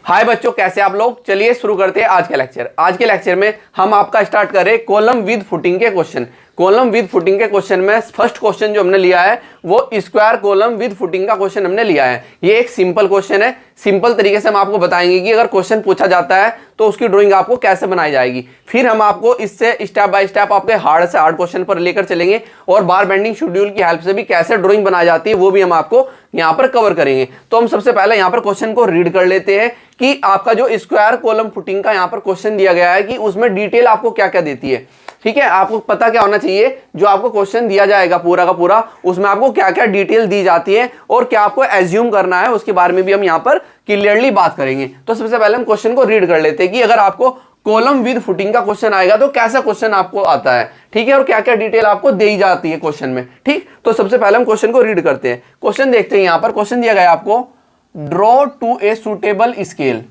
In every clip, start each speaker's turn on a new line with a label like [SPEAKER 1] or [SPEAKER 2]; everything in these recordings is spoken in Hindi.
[SPEAKER 1] हाय बच्चों, कैसे आप लोग। चलिए शुरू करते हैं आज के लेक्चर। आज के लेक्चर में हम आपका स्टार्ट कर रहे हैं कॉलम विद फुटिंग के क्वेश्चन। कॉलम विद फुटिंग के क्वेश्चन में फर्स्ट क्वेश्चन जो हमने लिया है वो स्क्वायर कॉलम विद फुटिंग का क्वेश्चन हमने लिया है। ये एक सिंपल क्वेश्चन है। सिंपल तरीके से हम आपको बताएंगे कि अगर क्वेश्चन पूछा जाता है तो उसकी ड्राइंग आपको कैसे बनाई जाएगी। फिर हम आपको इससे स्टेप बाय स्टेप आपके हार्ड से हार्ड क्वेश्चन पर लेकर चलेंगे और बार बेंडिंग शेड्यूल की हेल्प से भी कैसे ड्राइंग बनाई जाती है वो भी हम आपको यहाँ पर कवर करेंगे। तो हम सबसे पहले यहाँ पर क्वेश्चन को रीड कर लेते हैं कि आपका जो स्क्वायर कॉलम फुटिंग का यहाँ पर क्वेश्चन दिया गया है कि उसमें डिटेल आपको क्या क्या देती है। ठीक है, आपको पता क्या होना चाहिए, जो आपको क्वेश्चन दिया जाएगा पूरा का पूरा उसमें आपको क्या क्या डिटेल दी जाती है और क्या आपको एज्यूम करना है उसके बारे में भी हम यहाँ पर क्लियरली बात करेंगे। तो सबसे पहले हम क्वेश्चन को रीड कर लेते हैं कि अगर आपको कॉलम विद फुटिंग का क्वेश्चन आएगा तो कैसा क्वेश्चन आपको आता है। ठीक है, और क्या क्या डिटेल आपको दी जाती है क्वेश्चन में। ठीक, तो सबसे पहले हम क्वेश्चन को रीड करते हैं। क्वेश्चन देखते हैं। यहाँ पर क्वेश्चन दिया गया आपको, draw two a suitable scale.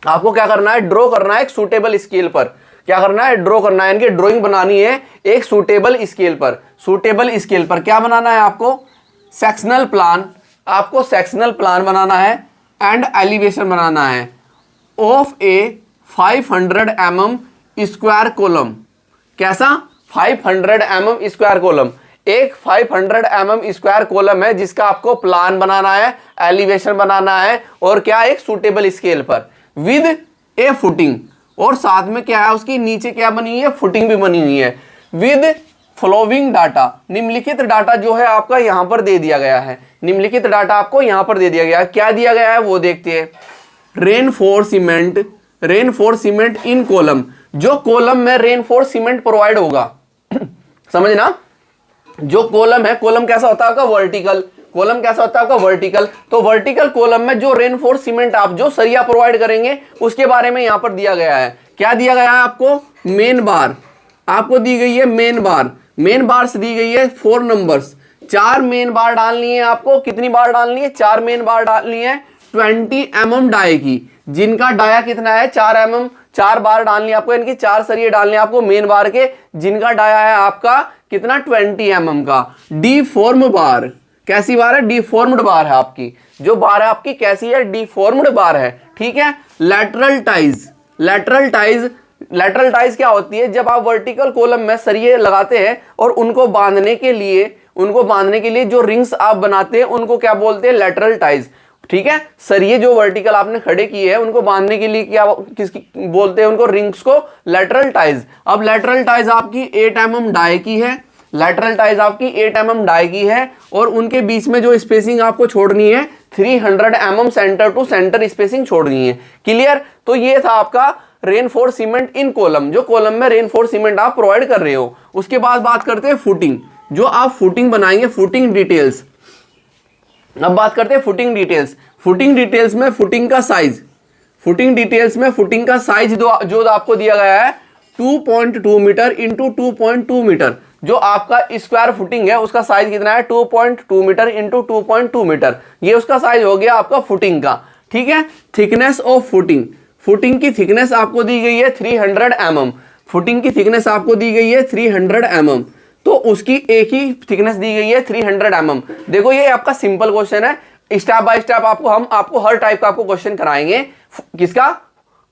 [SPEAKER 1] आपको क्या करना है, ड्रॉ करना है एक सुटेबल स्केल पर। क्या करना है, ड्रॉ करना है, इनकी ड्राइंग बनानी है एक सुटेबल स्केल पर। सुटेबल स्केल पर क्या बनाना है आपको, सेक्शनल प्लान। आपको सेक्शनल प्लान बनाना है एंड एलिवेशन बनाना है of A 500 mm square column. कैसा, 500 mm स्क्वायर कॉलम। एक 500 mm स्क्वायर कॉलम है जिसका आपको प्लान बनाना है, एलिवेशन बनाना है और क्या, एक सूटेबल स्केल पर विद ए फुटिंग। और साथ में क्या है, उसकी नीचे क्या बनी हुई है, फुटिंग भी बनी हुई है। विद फॉलोइंग डाटा, निम्नलिखित डाटा जो है आपका यहां पर दे दिया गया है। निम्नलिखित डाटा आपको यहां पर दे दिया गया है। क्या दिया गया है वो देखते हैं। रेनफोर्स सीमेंट इन कॉलम, जो कॉलम में रेनफोर्स सीमेंट प्रोवाइड होगा। समझना, जो कॉलम है, कॉलम कैसा होता है आपका, वर्टिकल। कॉलम कैसा होता है आपका, वर्टिकल। तो वर्टिकल कॉलम में जो रेनफोर्स सीमेंट आप जो सरिया प्रोवाइड करेंगे उसके बारे में यहां पर दिया गया है। क्या दिया गया है आपको, मेन बार। आपको दी गई है मेन बार। मेन बार से दी गई है 4 नंबर्स। 4 मेन बार डालनी है आपको। कितनी बार डालनी है, 4 मेन बार डालनी है 20 mm डाई की, जिनका डाया कितना है 4 mm। 4 बार डालनी है आपको, इनकी 4 सरिये डालने आपको मेन बार के, जिनका डाया है आपका कितना, 20 mm का। डीफॉर्म बार, कैसी बार है, डिफॉर्म्ड बार है आपकी। जो बार है आपकी कैसी है, डिफॉर्म्ड बार है। ठीक है, लेटरल टाइज क्या होती है, जब आप वर्टिकल कॉलम में सरिये लगाते हैं और उनको बांधने के लिए जो रिंग्स आप बनाते हैं उनको क्या बोलते हैं, लेटरल टाइज। ठीक है, सरिये जो वर्टिकल आपने खड़े किए हैं उनको बांधने के लिए क्या किसकी बोलते हैं, उनको रिंग्स को लेटरल टाइज। अब लेटरल टाइज आपकी 8 mm डाई की है। लेटरल टाइज आपकी 8 mm डाई की है और उनके बीच में जो स्पेसिंग आपको छोड़नी है 300 mm centre to centre spacing छोड़नी है। क्लियर। तो ये था आपका रेनफोर्स सीमेंट इन कॉलम, जो कॉलम में रेनफोर्स सीमेंट आप प्रोवाइड कर रहे हो। उसके बाद बात करते हैं फुटिंग, जो आप फुटिंग बनाएंगे, फुटिंग डिटेल्स। अब बात करते हैं फुटिंग डिटेल्स। फुटिंग डिटेल्स में फुटिंग का साइज, जो आपको दिया गया है 2.2 मीटर इंटू 2.2 मीटर। जो आपका स्क्वायर फुटिंग है उसका साइज कितना है, 2.2 मीटर इंटू 2.2 मीटर। ये उसका साइज हो गया आपका फुटिंग का। ठीक है, थिकनेस ऑफ फुटिंग की थिकनेस आपको दी गई है 300 mm। फुटिंग की थिकनेस आपको दी गई है 300 mm, तो उसकी एक ही थिकनेस दी गई है 300 mm। देखो ये आपका सिंपल क्वेश्चन है। स्टेप बाय स्टेप हम आपको हर टाइप का आपको क्वेश्चन कराएंगे, किसका,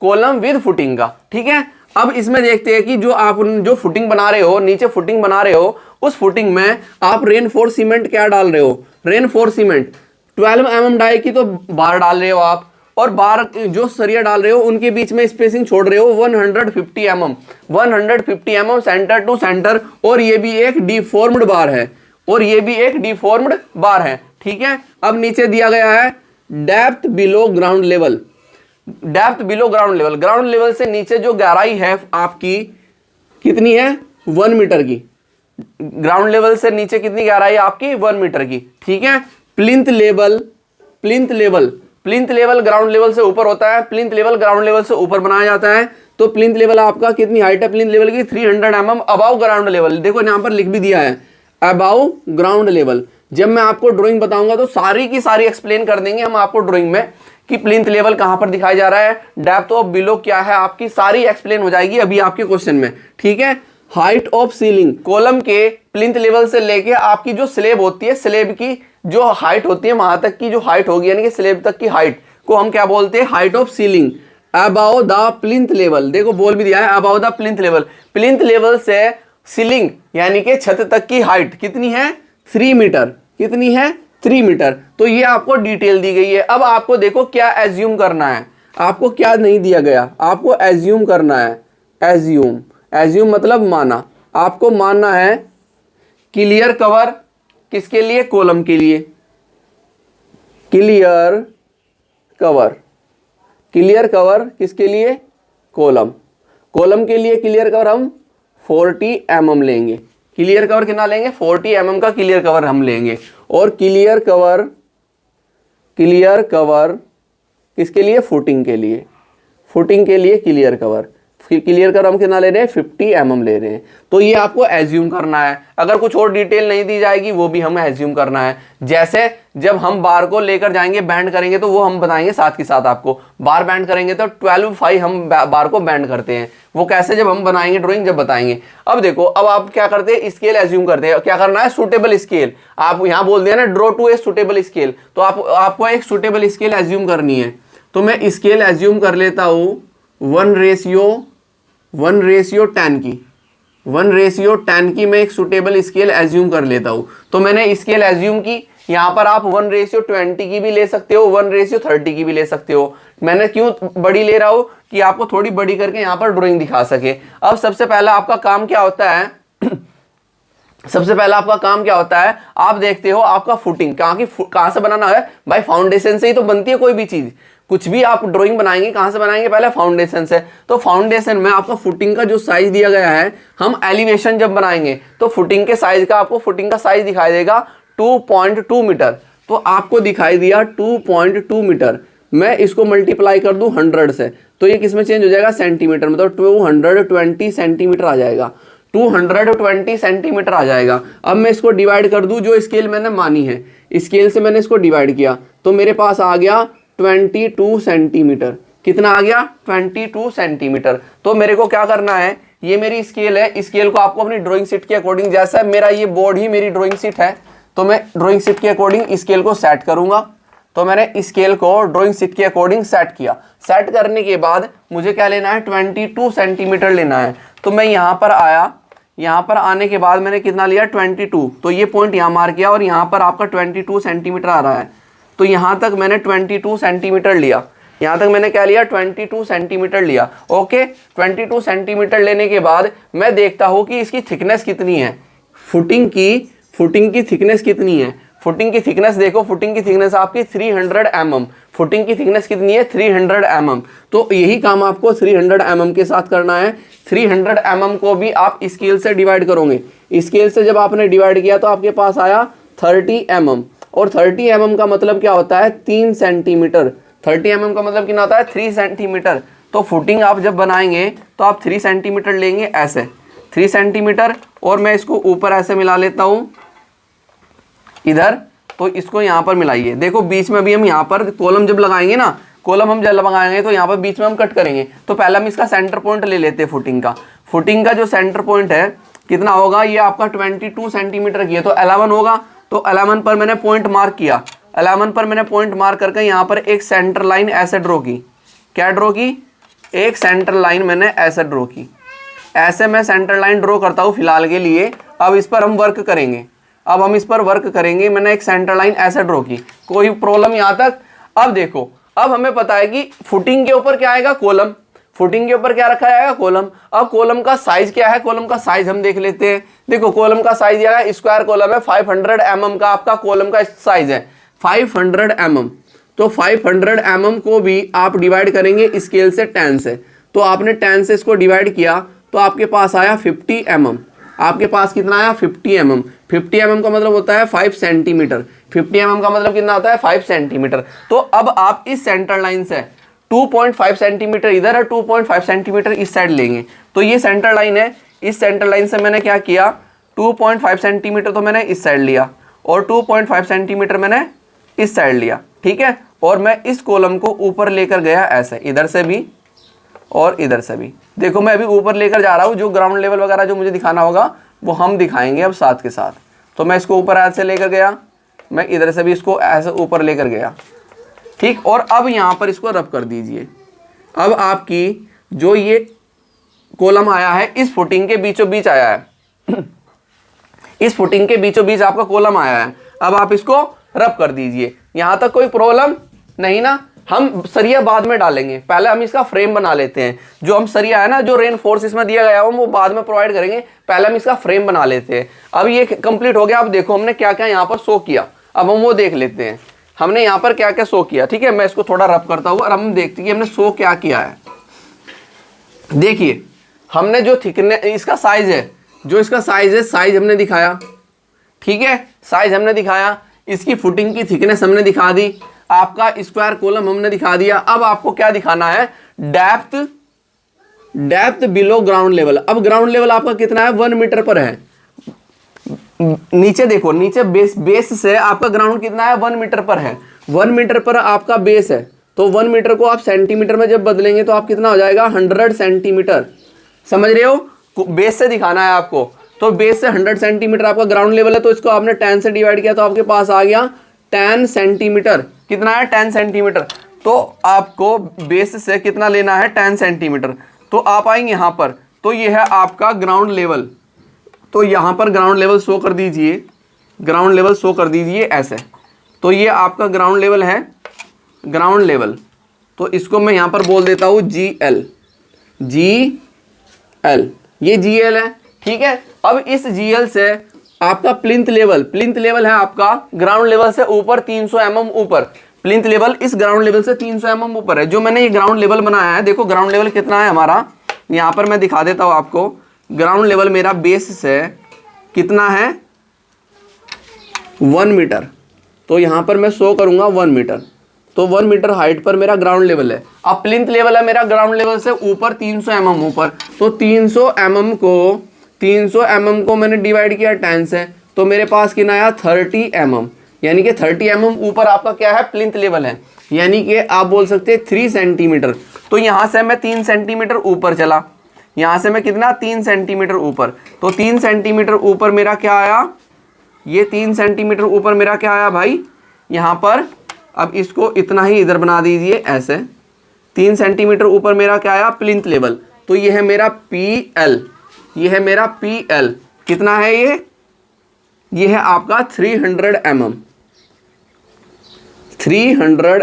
[SPEAKER 1] कॉलम विद फुटिंग का। ठीक है, अब इसमें देखते हैं कि जो आप जो फुटिंग बना रहे हो, नीचे फुटिंग बना रहे हो, उस फुटिंग में आप रेनफोर्स सीमेंट क्या डाल रहे हो, रेनफोर्स सीमेंट 12 mm डाई की तो बार डाल रहे हो आप, और बार जो सरिया डाल रहे हो उनके बीच में स्पेसिंग छोड़ रहे हो 150 mm सेंटर टू सेंटर। और ये भी एक डिफॉर्म्ड बार है। ठीक है, अब नीचे दिया गया है depth below ground level. Ground level से नीचे जो गहराई है आपकी कितनी है, 1 मीटर की। ग्राउंड लेवल से नीचे कितनी गहराई है आपकी, 1 मीटर की। ठीक है, प्लिंथ लेवल ग्राउंड लेवल से ऊपर होता है। प्लिंथ लेवल ग्राउंड लेवल से ऊपर बनाया जाता है। तो प्लिंथ लेवल आपका कितनी हाइट है, प्लिंथ लेवल की 300 mm अबाउ ग्राउंड लेवल। देखो यहाँ पर लिख भी दिया है अबाउ ग्राउंड लेवल। जब मैं आपको ड्राइंग बताऊंगा तो सारी की सारी एक्सप्लेन कर देंगे हम आपको ड्राइंग में कि प्लिंथ लेवल कहां पर दिखाया जा रहा है, डेप्थ ऑफ बिलो क्या है, आपकी सारी एक्सप्लेन हो जाएगी अभी आपके क्वेश्चन में। ठीक है, हाइट ऑफ सीलिंग, कॉलम के प्लिंथ लेवल से लेके आपकी जो स्लेब होती है, स्लेब की जो हाइट होती है वहां तक की जो हाइट होगी, यानी कि स्लेब तक की हाइट को हम क्या बोलते हैं, height of ceiling about the plinth level. देखो बोल भी दिया है about the plinth level. Plinth level से सीलिंग यानी कि छत तक की हाइट कितनी है, 3 मीटर। कितनी है, 3 मीटर। तो ये आपको डिटेल दी गई है। अब आपको देखो क्या एज्यूम करना है, आपको क्या नहीं दिया गया, आपको एज्यूम करना है। एज्यूम, एज्यूम मतलब माना। आपको मानना है क्लियर कवर किसके लिए, कॉलम के लिए। क्लियर कवर, क्लियर कवर किसके लिए, कॉलम। कॉलम के लिए क्लियर कवर हम 40 mm लेंगे। क्लियर कवर कितना लेंगे, 40 mm का क्लियर कवर हम लेंगे। और क्लियर कवर, क्लियर कवर किसके लिए, फुटिंग के लिए। फुटिंग के लिए क्लियर कवर, क्लियर कवर हम कितना ले रहे हैं, 50 mm ले रहे हैं। तो ये आपको एज्यूम करना है। अगर कुछ और डिटेल नहीं दी जाएगी वो भी हमें एज्यूम करना है। जैसे जब हम बार को लेकर जाएंगे बैंड करेंगे तो वो हम बताएंगे साथ के साथ आपको। बार बैंड करेंगे तो 12/5 हम बार को बैंड करते हैं। वो कैसे, जब हम बनाएंगे ड्रॉइंग जब बताएंगे। अब देखो, अब आप क्या करते हैं, स्केल एज्यूम करते हैं। क्या करना है, सुटेबल स्केल। आप यहाँ बोल दिया ना draw two a suitable scale, तो आपको एक सुटेबल स्केल एज्यूम करनी है। तो मैं स्केल एज्यूम कर लेता हूँ 1:10 की। 1:10 की मैं एक सुटेबल स्केल एज्यूम कर लेता हूँ। तो मैंने स्केल एज्यूम की। यहाँ पर आप 1:20 की भी ले सकते हो, 1:30 की भी ले सकते हो। मैंने क्यों बड़ी ले रहा हूँ कि आपको थोड़ी बड़ी करके यहाँ पर ड्राइंग दिखा सके। अब सबसे पहला आपका काम क्या होता है सबसे पहला आपका काम क्या होता है, आप देखते हो आपका फुटिंग कहाँ से बनाना है भाई, फाउंडेशन से ही तो बनती है कोई भी चीज। कुछ भी आप ड्राइंग बनाएंगे कहाँ से बनाएंगे, पहले फाउंडेशन से। तो फाउंडेशन में आपका फुटिंग का जो साइज दिया गया है, हम एलिवेशन जब बनाएंगे तो फुटिंग के साइज का, आपको फुटिंग का साइज दिखाई देगा 2.2 मीटर। तो आपको दिखाई दिया 2.2 मीटर। मैं इसको मल्टीप्लाई कर दूं 100 से, तो ये किसमें चेंज हो जाएगा, सेंटीमीटर में। तो 220 सेंटीमीटर आ जाएगा। 220 सेंटीमीटर आ जाएगा। अब मैं इसको डिवाइड कर दूं, जो स्केल मैंने मानी है स्केल से मैंने इसको डिवाइड किया, तो मेरे पास आ गया 22 सेंटीमीटर। कितना आ गया, 22 सेंटीमीटर। तो मेरे को क्या करना है, ये मेरी स्केल है। स्केल को आपको अपनी ड्राइंग शीट के अकॉर्डिंग, जैसा मेरा ये बोर्ड ही मेरी ड्राइंग शीट है, तो मैं ड्राइंग शीट के अकॉर्डिंग स्केल को सेट करूंगा। तो मैंने स्केल को ड्राइंग शीट के अकॉर्डिंग सेट किया। सेट करने के बाद मुझे क्या लेना है, 22 सेंटीमीटर लेना है। तो मैं यहाँ पर आया, यहाँ पर आने के बाद मैंने कितना लिया, 22। तो ये पॉइंट यहाँ मार किया और यहाँ पर आपका 22 सेंटीमीटर आ रहा है। तो यहाँ तक मैंने 22 सेंटीमीटर लिया। यहाँ तक मैंने क्या लिया, 22 सेंटीमीटर लिया। ओके, 22 सेंटीमीटर लेने के बाद मैं देखता हूँ कि इसकी थिकनेस कितनी है, फुटिंग की थिकनेस कितनी है। फुटिंग की थिकनेस देखो, फुटिंग की थिकनेस आपकी 300 mm। फुटिंग की थिकनेस कितनी है, 300 mm। तो यही काम आपको 300 mm के साथ करना है। 300 mm को भी आप स्केल से डिवाइड करोगे। स्केल से जब आपने डिवाइड किया तो आपके पास आया 30 mm। और 30 mm का मतलब क्या होता है, 3 सेंटीमीटर। 30 mm का मतलब कितना होता है, 3 सेंटीमीटर। तो फुटिंग आप जब बनाएंगे तो आप 3 सेंटीमीटर लेंगे, ऐसे 3 सेंटीमीटर। और मैं इसको ऊपर ऐसे मिला लेता हूँ इधर, तो इसको यहाँ पर मिलाइए। देखो बीच में भी हम यहाँ पर कॉलम जब लगाएंगे ना, कॉलम हम जब लगाएंगे तो यहाँ पर बीच में हम कट करेंगे। तो पहले हम इसका सेंटर पॉइंट ले लेते हैं फुटिंग का। फुटिंग का जो सेंटर पॉइंट है कितना होगा, ये आपका 22 सेंटीमीटर की है, तो 11 होगा। तो 11 पर मैंने पॉइंट मार्क किया। 11 पर मैंने पॉइंट मार्क करके यहाँ पर एक सेंटर लाइन ऐसे ड्रॉ की। क्या ड्रॉ की, एक सेंटर लाइन मैंने ऐसे ड्रॉ की। ऐसे मैं सेंटर लाइन ड्रॉ करता हूँ फिलहाल के लिए। अब इस पर हम वर्क करेंगे। मैंने एक सेंटर लाइन ऐसे ड्रॉ की। कोई प्रॉब्लम यहाँ तक। अब देखो, अब हमें पता है कि फुटिंग के ऊपर क्या आएगा, कॉलम। फुटिंग के ऊपर क्या रखा जाएगा, कॉलम। अब कॉलम का साइज क्या है, कॉलम का साइज हम देख लेते हैं। देखो कॉलम का साइज दिया है, स्क्वायर कॉलम है, 500 mm का आपका कॉलम का साइज है, 500 mm। तो 500 mm को भी आप डिवाइड करेंगे स्केल से 10 से। तो आपने 10 से इसको डिवाइड किया तो आपके पास आया 50 mm। आपके पास कितना आया, 50 mm। 50 mm का मतलब होता है 5 सेंटीमीटर। 50 mm का मतलब कितना होता है, 5 सेंटीमीटर। तो अब आप इस सेंटर लाइन से 2.5 सेंटीमीटर इधर है, 2.5 सेंटीमीटर इस साइड लेंगे। तो ये सेंटर लाइन है। इस सेंटर लाइन से मैंने क्या किया, 2.5 सेंटीमीटर तो मैंने इस साइड लिया और 2.5 सेंटीमीटर मैंने इस साइड लिया, ठीक है। और मैं इस कॉलम को ऊपर लेकर गया ऐसे, इधर से भी और इधर से भी। देखो मैं अभी ऊपर लेकर जा रहा हूँ। जो ग्राउंड लेवल वगैरह जो मुझे दिखाना होगा वो हम दिखाएंगे अब साथ के साथ। तो मैं इसको ऊपर ऐसे लेकर गया, मैं इधर से भी इसको ऐसे ऊपर लेकर गया। ठीक। और अब यहाँ पर इसको रब कर दीजिए। अब आपकी जो ये कॉलम आया है इस फुटिंग के बीचों बीच आया है इस फुटिंग के बीचों बीच आपका कॉलम आया है। अब आप इसको रब कर दीजिए। यहाँ तक कोई प्रॉब्लम नहीं ना। हम सरिया बाद में डालेंगे, पहले हम इसका फ्रेम बना लेते हैं। जो हम सरिया है ना, जो रेनफोर्स इसमें दिया गया है वो बाद में प्रोवाइड करेंगे, पहले हम इसका फ्रेम बना लेते हैं। अब ये कंप्लीट हो गया। अब देखो हमने क्या क्या यहाँ पर शो किया, अब हम वो देख लेते हैं हमने यहाँ पर क्या क्या शो किया। ठीक है, मैं इसको थोड़ा रब करता हूँ और हम देखते हैं कि हमने शो क्या किया है। देखिए हमने जो थिकनेस इसका साइज है, जो इसका साइज है, साइज हमने दिखाया। ठीक है, साइज हमने दिखाया। इसकी फुटिंग की थिकनेस हमने दिखा दी। आपका स्क्वायर कॉलम हमने दिखा दिया। अब आपको क्या दिखाना है, डेप्थ बिलो ग्राउंड लेवल। अब ग्राउंड लेवल आपका कितना है, 1 मीटर पर है। नीचे देखो, नीचे बेस से आपका ग्राउंड कितना है, 1 मीटर पर है। 1 मीटर पर आपका बेस है, तो 1 मीटर को आप सेंटीमीटर में जब बदलेंगे तो आप कितना हो जाएगा, 100 सेंटीमीटर। समझ रहे हो, बेस से दिखाना है आपको। तो बेस से 100 सेंटीमीटर आपका ग्राउंड लेवल है, तो इसको आपने 10 से डिवाइड किया तो आपके पास आ गया 10 सेंटीमीटर। कितना है, 10 सेंटीमीटर। तो आपको बेस से कितना लेना है, 10 सेंटीमीटर। तो आप आएंगे यहाँ पर, तो ये है आपका ग्राउंड लेवल। तो यहाँ पर ग्राउंड लेवल शो कर दीजिए, ग्राउंड लेवल शो कर दीजिए ऐसे। तो ये आपका ग्राउंड लेवल है, ग्राउंड लेवल। तो इसको मैं यहाँ पर बोल देता हूँ GL, GL, ये GL है। ठीक है, अब इस GL से आपका प्लिंथ लेवल है आपका ग्राउंड लेवल से ऊपर 300 mm ऊपर। प्लिंथ लेवल इस ग्राउंड लेवल से 300 mm ऊपर है। जो मैंने ये ग्राउंड लेवल बनाया है, देखो ग्राउंड लेवल कितना है हमारा, यहाँ पर मैं दिखा देता हूँ आपको। ग्राउंड लेवल मेरा बेस से कितना है, 1 मीटर। तो यहाँ पर मैं शो करूँगा 1 मीटर। तो 1 मीटर हाइट पर मेरा ग्राउंड लेवल है। अब प्लिंथ लेवल है मेरा ग्राउंड लेवल से ऊपर 300 mm ऊपर। तो 300 mm को मैंने डिवाइड किया 10 से, तो मेरे पास कितना आया, 30 mm। यानी कि 30 mm ऊपर आपका क्या है, प्लिंथ लेवल है। यानी कि आप बोल सकते हैं 3 सेंटीमीटर। तो यहाँ से मैं 3 सेंटीमीटर ऊपर चला, यहाँ से मैं कितना, 3 सेंटीमीटर ऊपर। तो 3 सेंटीमीटर ऊपर मेरा क्या आया, ये 3 सेंटीमीटर ऊपर मेरा क्या आया भाई, यहाँ पर। अब इसको इतना ही इधर बना दीजिए ऐसे। 3 सेंटीमीटर ऊपर मेरा क्या आया, प्लिंथ लेवल। तो ये है मेरा PL, ये है मेरा PL। कितना है ये है आपका 300 mm, 300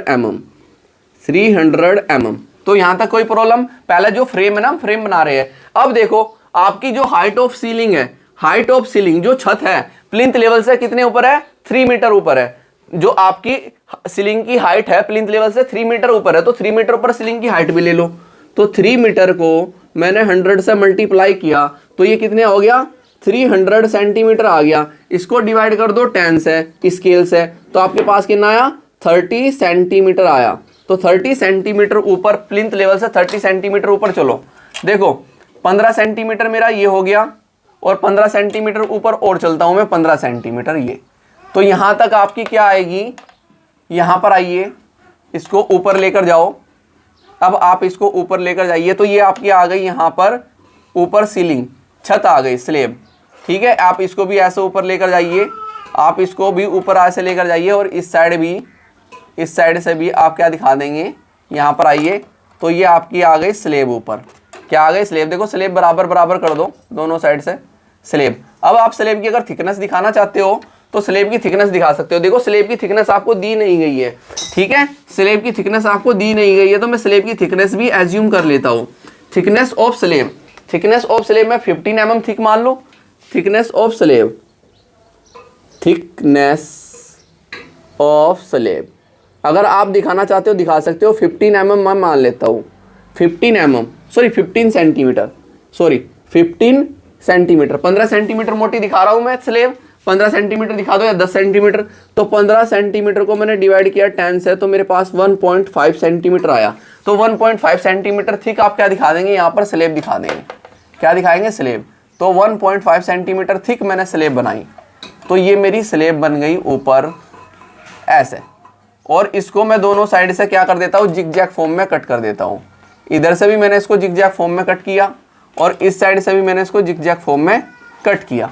[SPEAKER 1] mm। तो यहाँ तक कोई प्रॉब्लम। पहले जो फ्रेम है ना, फ्रेम बना रहे हैं। अब देखो आपकी जो हाइट ऑफ सीलिंग है, हाइट ऑफ सीलिंग जो छत है प्लिंथ लेवल से कितने ऊपर है, 3 मीटर ऊपर है। जो आपकी सीलिंग की हाइट है प्लिंथ लेवल से 3 मीटर ऊपर है, तो 3 मीटर ऊपर सीलिंग की हाइट भी ले लो। तो 3 मीटर को मैंने 100 से मल्टीप्लाई किया, तो ये कितने हो गया, 300 सेंटीमीटर आ गया। इसको डिवाइड कर दो 10 से, स्केल से, तो आपके पास कितना आया, 30 सेंटीमीटर आया। तो 30 सेंटीमीटर ऊपर प्लिंथ लेवल से 30 सेंटीमीटर ऊपर चलो। देखो 15 सेंटीमीटर मेरा ये हो गया, और 15 सेंटीमीटर ऊपर और चलता हूँ मैं, 15 सेंटीमीटर ये। तो यहाँ तक आपकी क्या आएगी, यहाँ पर आइए, इसको ऊपर लेकर जाओ। अब आप इसको ऊपर लेकर जाइए, तो ये आपकी आ गई यहाँ पर ऊपर सीलिंग, छत आ गई, स्लेब। ठीक है, आप इसको भी ऐसे ऊपर लेकर जाइए, आप इसको भी ऊपर ऐसे लेकर जाइए, और इस साइड भी, इस साइड से भी आप क्या दिखा देंगे, यहाँ पर आइए। तो ये आपकी आ गई स्लेब ऊपर, क्या आ गई, स्लेब। देखो स्लेब बराबर बराबर कर दो दोनों साइड से, स्लेब। अब आप स्लेब की अगर थिकनेस दिखाना चाहते हो तो स्लेब की थिकनेस दिखा सकते हो। देखो स्लेब की थिकनेस आपको दी नहीं गई है, ठीक है, स्लेब की थिकनेस आपको दी नहीं गई है, तो मैं स्लेब की थिकनेस भी एज्यूम कर लेता हूँ। Thickness of slab, thickness of slab में 15 mm थिक मान लो। Thickness of slab, thickness of slab अगर आप दिखाना चाहते हो दिखा सकते हो। 15 mm मैं मान लेता हूँ, 15 mm, sorry 15 centimetre, sorry 15 centimetre. 15 centimetre मोटी दिखा रहा हूँ मैं स्लेब, 15 सेंटीमीटर दिखा दो या 10 सेंटीमीटर। तो 15 सेंटीमीटर को मैंने डिवाइड किया 10 से, तो मेरे पास 1.5 सेंटीमीटर आया। तो 1.5 सेंटीमीटर थिक आप क्या दिखा देंगे, यहाँ पर स्लेब दिखा देंगे। क्या दिखाएंगे, स्लेब। तो 1.5 सेंटीमीटर थिक मैंने स्लेब बनाई, तो ये मेरी स्लेब बन गई ऊपर ऐसे। और इसको मैं दोनों साइड से क्या कर देता हूँ, जिगजैग फॉर्म में कट कर देता हूँ। इधर से भी मैंने इसको जिगजैग फॉर्म में कट किया, और इस साइड से भी मैंने इसको जिगजैग फॉर्म में कट किया।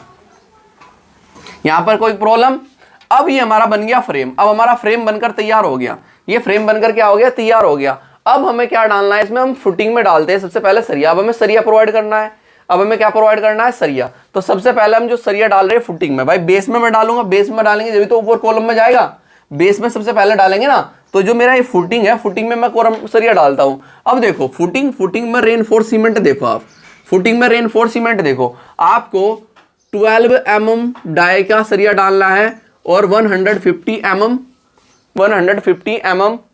[SPEAKER 1] यहाँ पर कोई प्रॉब्लम। अब ये हमारा बन गया फ्रेम। अब हमारा फ्रेम बनकर तैयार हो गया। ये फ्रेम बनकर क्या हो गया, तैयार हो गया। अब हमें क्या डालना है इसमें, हम फुटिंग में डालते हैं सबसे पहले सरिया। अब हमें सरिया प्रोवाइड करना है, अब हमें क्या प्रोवाइड करना है, सरिया। तो सबसे पहले हम जो सरिया डाल रहे हैं फुटिंग में, भाई बेस में मैं डालूंगा, बेस में डालेंगे जब तो ऊपर कॉलम में जाएगा, बेस में सबसे पहले डालेंगे ना। तो जो मेरा ये फुटिंग है, फुटिंग में मैं कॉलम सरिया डालता हूं। अब देखो फुटिंग में रेनफोर्स सीमेंट देखो आप, फुटिंग में रेनफोर्स सीमेंट देखो, आपको 12 mm डाई का सरिया डालना है और 150 mm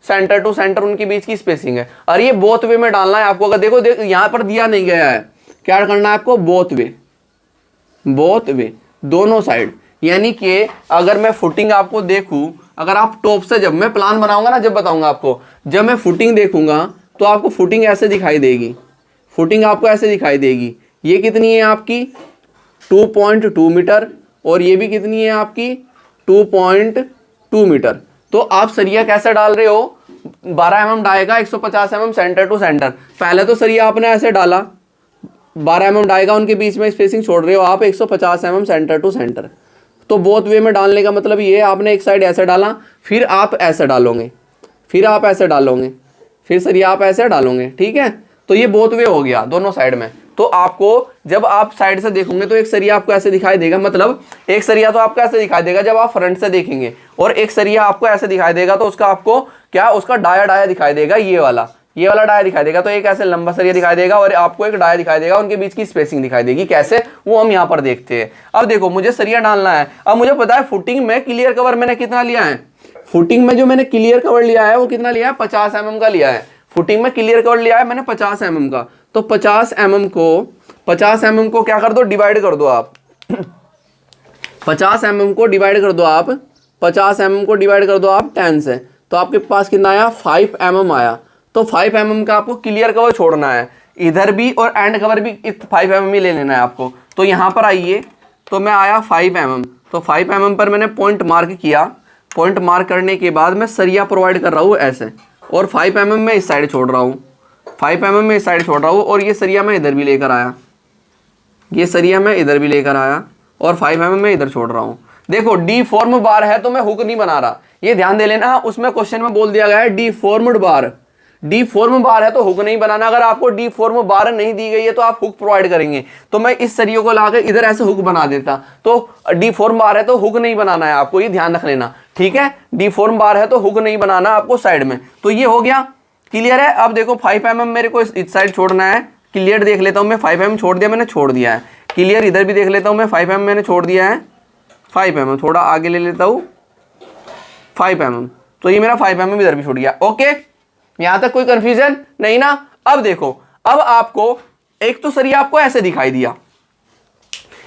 [SPEAKER 1] सेंटर टू सेंटर उनके बीच की स्पेसिंग है। और ये बोथ वे में डालना है आपको। अगर देखो यहां पर दिया नहीं गया है, क्या करना है आपको, बोथ वे दोनों साइड। यानी कि अगर मैं फुटिंग आपको देखूं, अगर आप टॉप से, जब मैं प्लान बनाऊंगा ना, जब बताऊंगा आपको, जब मैं फुटिंग देखूंगा तो आपको फुटिंग ऐसे दिखाई देगी, फुटिंग आपको ऐसे दिखाई देगी। ये कितनी है आपकी 2.2 मीटर और ये भी कितनी है आपकी 2.2 मीटर। तो आप सरिया कैसे डाल रहे हो, 12 mm डालेगा, 150 mm सेंटर टू सेंटर। पहले तो सरिया आपने ऐसे डाला, 12 mm डालेगा, उनके बीच में स्पेसिंग छोड़ रहे हो आप 150 mm सेंटर टू सेंटर। तो बोथ वे में डालने का मतलब ये है, आपने एक साइड ऐसे डाला, फिर आप ऐसे डालोगे, फिर आप ऐसे डालोगे, फिर सरिया आप ऐसे डालोगे, ठीक है। तो ये बोथ वे हो गया दोनों साइड में। तो आपको जब आप साइड से देखोगे तो एक सरिया आपको ऐसे दिखाई देगा, मतलब एक सरिया तो आपको ऐसे दिखाई देगा जब आप फ्रंट से देखेंगे, और एक सरिया आपको ऐसे दिखाई देगा तो उसका आपको क्या, उसका डाया दिखाई देगा, ये वाला डाया दिखाई देगा। तो एक ऐसे लंबा सरिया दिखाई देगा और आपको एक डाया दिखाई देगा, उनके बीच की स्पेसिंग दिखाई देगी। कैसे, वो हम यहाँ पर देखते हैं। अब देखो मुझे सरिया डालना है। अब मुझे पता है फुटिंग में क्लियर कवर मैंने कितना लिया है, फुटिंग में जो मैंने क्लियर कवर लिया है वो कितना लिया है, 50 mm का लिया है। फुटिंग में क्लियर कवर लिया है मैंने 50 mm का। तो 50 mm को क्या कर दो, डिवाइड कर दो आप 50 mm को डिवाइड कर दो आप 50 mm को डिवाइड कर दो आप 10 से। तो आपके पास कितना आया, 5 mm आया। तो 5 mm का आपको क्लियर कवर छोड़ना है, इधर भी और एंड कवर भी 5 mm ही ले लेना है आपको। तो यहाँ पर आइए, तो मैं आया 5 mm। तो 5 mm पर मैंने पॉइंट मार्क किया, पॉइंट मार्क करने के बाद मैं सरिया प्रोवाइड कर रहा हूँ ऐसे, और 5 mm में इस साइड छोड़ रहा हूँ, 5 mm में इस साइड छोड़ रहा हूँ, और ये सरिया मैं इधर भी लेकर आया, ये सरिया मैं इधर भी लेकर आया, और 5 mm में इधर छोड़ रहा हूँ। देखो डीफॉर्म बार है तो मैं हुक नहीं बना रहा, ये ध्यान दे लेना। उसमें क्वेश्चन में बोल दिया गया है डीफॉर्म्ड बार, डीफॉर्म बार है तो हुक नहीं बनाना। अगर आपको डीफॉर्म बार नहीं दी गई है तो आप हुक प्रोवाइड करेंगे। तो मैं इस सरियों को लाकर इधर ऐसे हुक बना देता। तो डीफॉर्म बार है तो हुक नहीं बनाना है आपको, ये ध्यान रख लेना, ठीक है। डीफॉर्म बार है तो हुक नहीं बनाना आपको साइड में। तो ये हो गया, क्लियर है। अब देखो 5 mm मेरे को इस साइड छोड़ना है, क्लियर देख लेता हूं मैं, 5 mm छोड़ दिया मैंने, छोड़ दिया है। क्लियर इधर भी देख लेता हूं मैं, 5 mm मैंने छोड़ दिया है, 5 mm थोड़ा आगे ले लेता हूं 5 mm। तो ये मेरा 5 mm इधर भी छूट गया। ओके, यहां तक कोई कंफ्यूजन नहीं ना। अब देखो, अब आपको एक तो सरिया आपको ऐसे दिखाई दिया,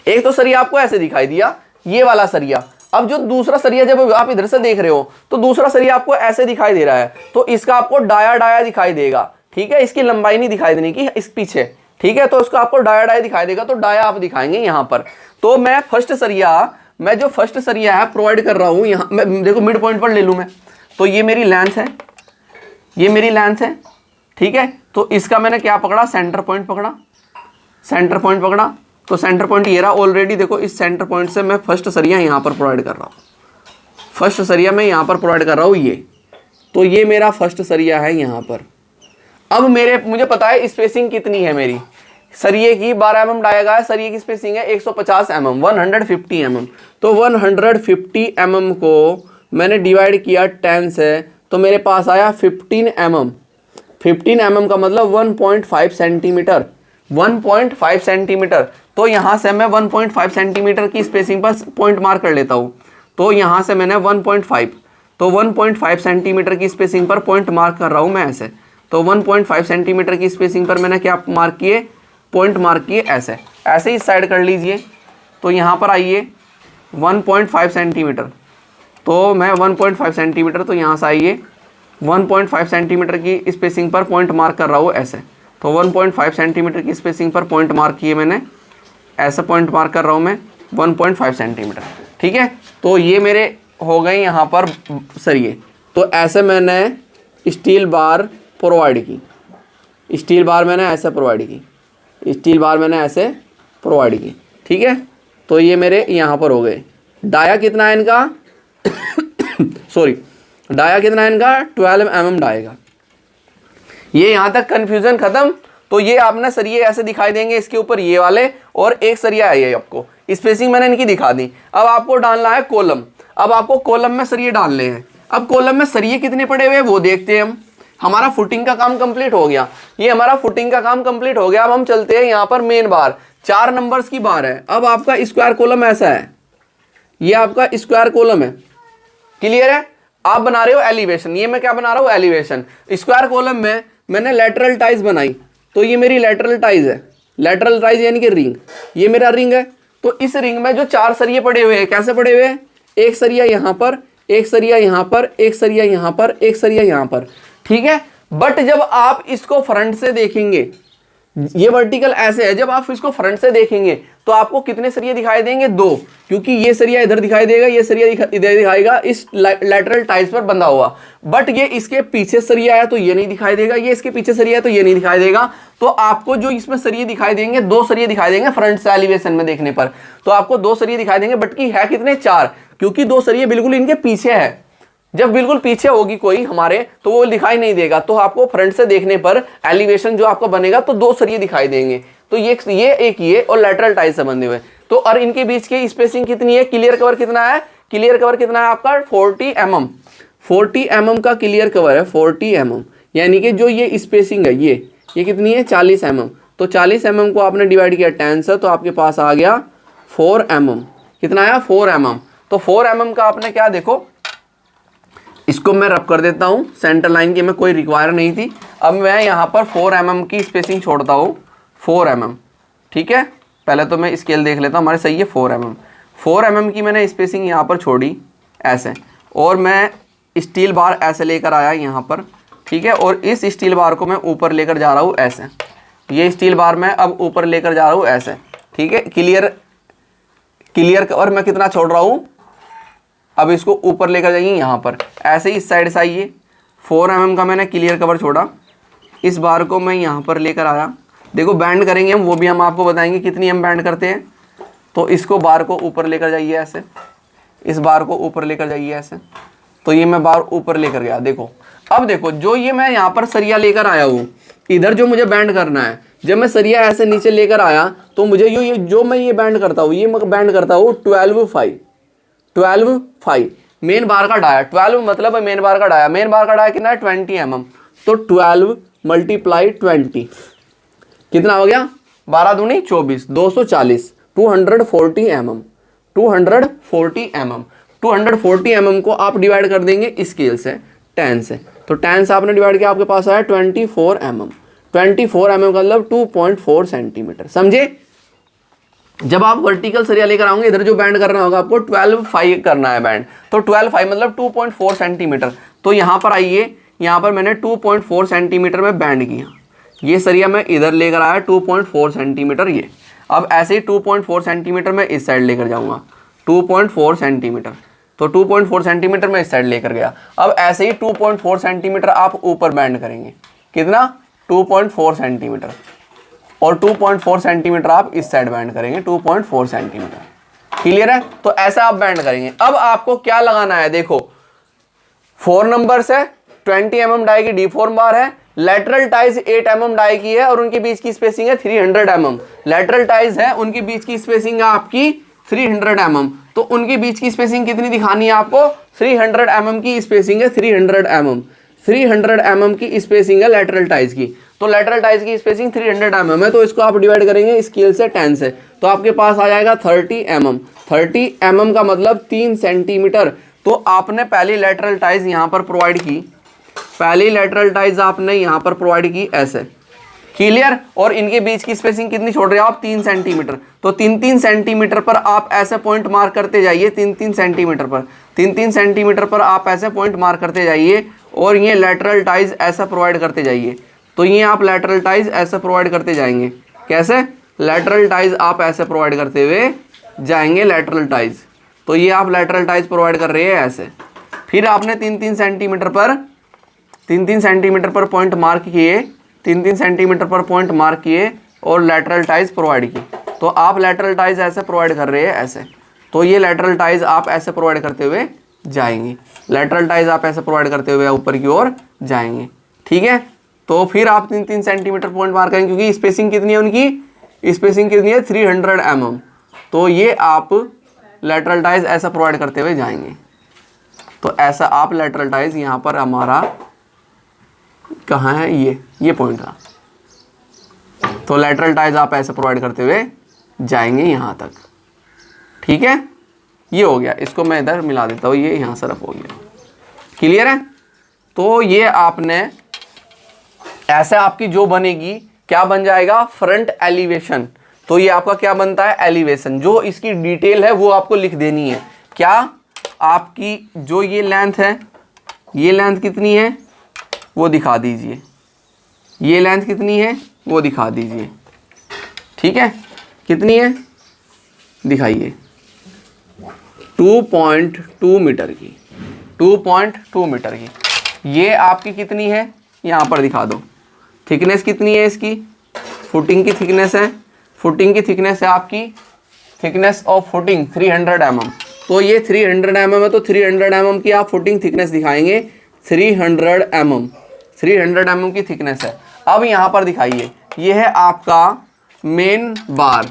[SPEAKER 1] एक तो सरिया आपको ऐसे दिखाई दिया, ये वाला सरिया। अब जो दूसरा सरिया जब आप इधर से देख रहे हो तो दूसरा सरिया आपको ऐसे दिखाई दे रहा है, तो इसका आपको डाया दिखाई देगा, ठीक है। इसकी लंबाई नहीं दिखाई देने की इस पीछे, ठीक है। तो इसको आपको डाया दिखाई देगा, तो डाया आप दिखाएंगे यहां पर। तो मैं जो फर्स्ट सरिया है प्रोवाइड कर रहा हूं यहां, मैं देखो मिड पॉइंट पर ले लूं मैं, तो ये मेरी लेंथ है, ये मेरी लेंथ है, ठीक है। तो इसका मैंने क्या पकड़ा, सेंटर पॉइंट पकड़ा, सेंटर पॉइंट पकड़ा। तो सेंटर पॉइंट ये रहा ऑलरेडी। देखो इस सेंटर पॉइंट से मैं फर्स्ट सरिया यहाँ पर प्रोवाइड कर रहा हूँ, फर्स्ट सरिया मैं यहाँ पर प्रोवाइड कर रहा हूँ ये। तो ये मेरा फर्स्ट सरिया है यहाँ पर। अब मुझे पता है स्पेसिंग कितनी है मेरी, सरिये की 12 mm डायगा है, सरिये की स्पेसिंग है 150 mm, 150 mm। तो 150 mm को मैंने डिवाइड किया 10 से, तो मेरे पास आया 15 mm। 15 mm का मतलब 1.5 सेंटीमीटर, 1.5 सेंटीमीटर। तो यहाँ से मैं 1.5 सेंटीमीटर की स्पेसिंग पर पॉइंट मार्क कर लेता हूँ। तो यहाँ से मैंने 1.5, तो 1.5 सेंटीमीटर की स्पेसिंग पर पॉइंट मार्क कर रहा हूँ मैं ऐसे। तो 1.5 सेंटीमीटर की स्पेसिंग पर मैंने क्या मार्क किए, पॉइंट मार्क किए ऐसे, ऐसे ही साइड कर लीजिए। तो यहाँ पर आइए 1.5 सेंटीमीटर, तो मैं 1.5 सेंटीमीटर, तो यहाँ से आइए 1.5 सेंटीमीटर की स्पेसिंग पर पॉइंट मार्क कर रहा हूँ ऐसे। तो 1.5 सेंटीमीटर की स्पेसिंग पर पॉइंट मार्क किए मैंने, ऐसा पॉइंट मार्क कर रहा हूँ मैं 1.5 सेंटीमीटर, ठीक है। तो ये मेरे हो गए यहाँ पर सरिये। तो ऐसे मैंने स्टील बार प्रोवाइड की, स्टील बार मैंने ऐसे प्रोवाइड की, स्टील बार मैंने ऐसे प्रोवाइड की, ठीक है। तो ये मेरे यहाँ पर हो गए। डाया कितना है इनका सॉरी, डाया कितना है इनका 12 mm डाया का। ये यहाँ तक कंफ्यूजन खत्म। तो ये आपने सरिये ऐसे दिखाई देंगे इसके ऊपर ये वाले, और एक सरिया है ये, आपको स्पेसिंग मैंने इनकी दिखा दी। अब आपको डालना है कॉलम। अब आपको कॉलम में सरिये डालने हैं। अब कॉलम में सरिये कितने पड़े हुए वो देखते हैं हम। हमारा फुटिंग का काम कंप्लीट हो गया, ये हमारा फुटिंग का काम कंप्लीट हो गया। अब हम चलते हैं यहाँ पर मेन बार, 4 नंबर्स की बार है। अब आपका स्क्वायर कॉलम ऐसा है, ये आपका स्क्वायर कॉलम है, क्लियर है। आप बना रहे हो एलिवेशन, ये मैं क्या बना रहा हूँ एलिवेशन। स्क्वायर कॉलम में मैंने लेटरल टाइज बनाई, तो ये मेरी लेटरल टाइज है। लेटरल टाइज यानी कि रिंग, ये मेरा रिंग है। तो इस रिंग में जो 4 सरिये पड़े हुए हैं, कैसे पड़े हुए हैं, एक सरिया यहाँ पर, एक सरिया यहाँ पर, एक सरिया यहाँ पर, एक सरिया यहाँ पर, ठीक है। बट जब आप इसको फ्रंट से देखेंगे, ये वर्टिकल ऐसे है, जब आप इसको फ्रंट से देखेंगे तो आपको कितने सरिये दिखाई देंगे, 2, क्योंकि ये सरिया इधर दिखाई देगा, ये सरिया इधर दिखाएगा इस लैटरल टाइज पर बंधा हुआ। बट ये इसके पीछे सरिया है तो ये नहीं दिखाई देगा, ये इसके पीछे सरिया है तो ये नहीं दिखाई देगा। तो आपको जो इसमें सरिये दिखाई देंगे, 2 सरिये दिखाई देंगे फ्रंट से एलिवेशन में देखने पर, तो आपको 2 सरिये दिखाई देंगे। बट की है कितने, 4, क्योंकि 2 सरिये बिल्कुल इनके पीछे है। जब बिल्कुल पीछे होगी कोई हमारे तो वो दिखाई नहीं देगा। तो आपको फ्रंट से देखने पर एलिवेशन जो आपको बनेगा तो 2 सरिये दिखाई देंगे। तो ये और लेटरल टाइज से बंधे हुए। तो और इनके बीच की स्पेसिंग कितनी है, क्लियर कवर कितना है, क्लियर कवर कितना है आपका 40 mm। 40 mm का क्लियर कवर है, 40 mm, यानी कि जो ये स्पेसिंग है ये कितनी है 40 mm। तो 40 mm को आपने डिवाइड किया 10 से, तो आपके पास आ गया 4 mm। कितना आया 4 mm। तो 4 mm का आपने क्या, देखो इसको मैं रब कर देता हूं, सेंटर लाइन की मैं कोई रिक्वायर नहीं थी। अब मैं यहाँ पर 4 mm की स्पेसिंग छोड़ता हूँ, 4 mm, ठीक है। पहले तो मैं स्केल देख लेता हूँ, हमारे सही है 4 mm। 4 mm की मैंने स्पेसिंग यहाँ पर छोड़ी ऐसे, और मैं स्टील बार ऐसे लेकर आया यहाँ पर, ठीक है। और इस स्टील बार को मैं ऊपर लेकर जा रहा हूँ ऐसे, ये स्टील बार मैं अब ऊपर लेकर जा रहा हूँ ऐसे, ठीक है। क्लियर कवर मैं कितना छोड़ रहा हूँ, अब इसको ऊपर लेकर जाइए यहाँ पर ऐसे ही, इस साइड से आइए। 4 mm का मैंने क्लियर कवर छोड़ा, इस बार को मैं यहाँ पर लेकर आया। देखो बैंड करेंगे हम, वो भी हम आपको बताएंगे कितनी हम बैंड करते हैं। तो इसको बार को ऊपर लेकर जाइए ऐसे, इस बार को ऊपर लेकर जाइए ऐसे। तो ये मैं बार ऊपर लेकर गया। देखो अब देखो, जो ये मैं यहाँ पर सरिया लेकर आया हूँ, इधर जो मुझे बैंड करना है, जब मैं सरिया ऐसे नीचे लेकर आया तो मुझे ये जो मैं ये बैंड करता हूँ, ये मैं बैंड करता हूँ 12/5 मेन बार का डाया। 12 मतलब मेन बार का डाया। मेन बार का डाया कितना है 20 mm। तो 12 × 20 कितना हो गया, 12 दूनी 24, 240, 240 mm। 240 mm 240 mm को आप डिवाइड कर देंगे स्केल से 10 से। तो 10 से आपने डिवाइड किया, आपके पास आया 24 mm। 24 mm का मतलब 2.4 सेंटीमीटर, समझे। जब आप वर्टिकल सरिया लेकर आओगे, इधर जो बैंड करना होगा आपको 12/5 करना है बैंड। तो 12/5 मतलब 2.4 सेंटीमीटर। तो यहाँ पर आइए, यहाँ पर मैंने 2.4 सेंटीमीटर में बैंड किया। ये सरिया मैं इधर लेकर आया 2.4 सेंटीमीटर ये। अब ऐसे ही 2.4 सेंटीमीटर मैं इस साइड लेकर जाऊँगा, 2.4 सेंटीमीटर। तो 2.4 सेंटीमीटर मैं इस साइड लेकर गया। अब ऐसे ही 2.4 सेंटीमीटर आप ऊपर बैंड करेंगे, कितना 2.4 सेंटीमीटर। और 2.4 सेंटीमीटर आप इस साइड बैंड करेंगे, 2.4 सेंटीमीटर। क्लियर है। तो ऐसा आप बैंड करेंगे। अब आपको क्या लगाना है, देखो 4 नंबर से 20 mm डाई की D4 बार है, लेटरल टाइज 8 mm डाई की है, और उनके बीच की स्पेसिंग है 300 mm। लेटरल टाइज है, उनके बीच की स्पेसिंग है आपकी 300 mm। तो उनके बीच की स्पेसिंग कितनी दिखानी है आपको, 300 mm की स्पेसिंग है, 300 mm। 300 mm की स्पेसिंग है लेटरल टाइज की। तो लेटरल टाइज की स्पेसिंग 300 mm है, तो इसको आप डिवाइड करेंगे स्केल से 10 से, तो आपके पास आ जाएगा 30 mm। 30 mm का मतलब 3 सेंटीमीटर। तो आपने पहली लेटरल टाइज यहाँ पर प्रोवाइड की, पहली लेटरल टाइज आपने यहाँ पर प्रोवाइड की ऐसे, क्लियर। और इनके बीच की स्पेसिंग कितनी छोड़ रहे हो आप, 3 सेंटीमीटर। तो 3-3 सेंटीमीटर पर आप ऐसे पॉइंट मार्क करते जाइए, 3-3 सेंटीमीटर पर, 3-3 सेंटीमीटर पर आप ऐसे पॉइंट मार्क करते जाइए, और ये लेटरल टाइज ऐसा प्रोवाइड करते जाइए। तो ये आप लेटरल टाइज ऐसे प्रोवाइड करते जाएंगे, कैसे, लेटरल टाइज आप ऐसे प्रोवाइड करते हुए जाएंगे, लेटरल टाइज। तो ये आप लेटरल टाइज प्रोवाइड कर रहे हैं ऐसे। फिर आपने 3-3 सेंटीमीटर पर पॉइंट मार्क किए, 3-3 सेंटीमीटर पर पॉइंट मार्क किए, और लेटरल टाइज प्रोवाइड की। तो आप लेटरल टाइज ऐसे प्रोवाइड कर रहे हैं ऐसे। तो ये लेटरल टाइज आप ऐसे प्रोवाइड करते हुए जाएंगी। लेटरल टाइज आप ऐसे प्रोवाइड करते हुए ऊपर की ओर जाएंगे। ठीक है, तो फिर आप 3-3 सेंटीमीटर पॉइंट मार करेंगे, क्योंकि स्पेसिंग कितनी है उनकी, स्पेसिंग कितनी है 300 mm। तो ये आप लेटरल टाइज ऐसा प्रोवाइड करते हुए जाएंगे। तो ऐसा आप लेटरल टाइज यहाँ पर हमारा कहाँ है, ये पॉइंट था। तो लेटरल टाइज आप ऐसे प्रोवाइड करते हुए जाएंगे यहाँ तक। ठीक है, ये हो गया। इसको मैं इधर मिला देता हूँ, ये यहाँ सरफ हो गया। क्लियर है? तो ये आपने ऐसे आपकी जो बनेगी क्या बन जाएगा, फ्रंट एलिवेशन। तो ये आपका क्या बनता है, एलिवेशन। जो इसकी डिटेल है वो आपको लिख देनी है। क्या आपकी जो ये लेंथ है, ये लेंथ कितनी है वो दिखा दीजिए, ये लेंथ कितनी है वो दिखा दीजिए। ठीक है, कितनी है दिखाइए, 2.2 मीटर की, 2.2 मीटर की। ये आपकी कितनी है यहाँ पर दिखा दो। थिकनेस कितनी है इसकी, फुटिंग की थिकनेस है, फुटिंग की थिकनेस है आपकी, थिकनेस ऑफ फुटिंग 300 mm। तो ये 300 mm है, तो 300 mm की आप फुटिंग थिकनेस दिखाएंगे। 300 mm, 300 mm की थिकनेस है। अब यहाँ पर दिखाइए, ये है आपका मेन बार,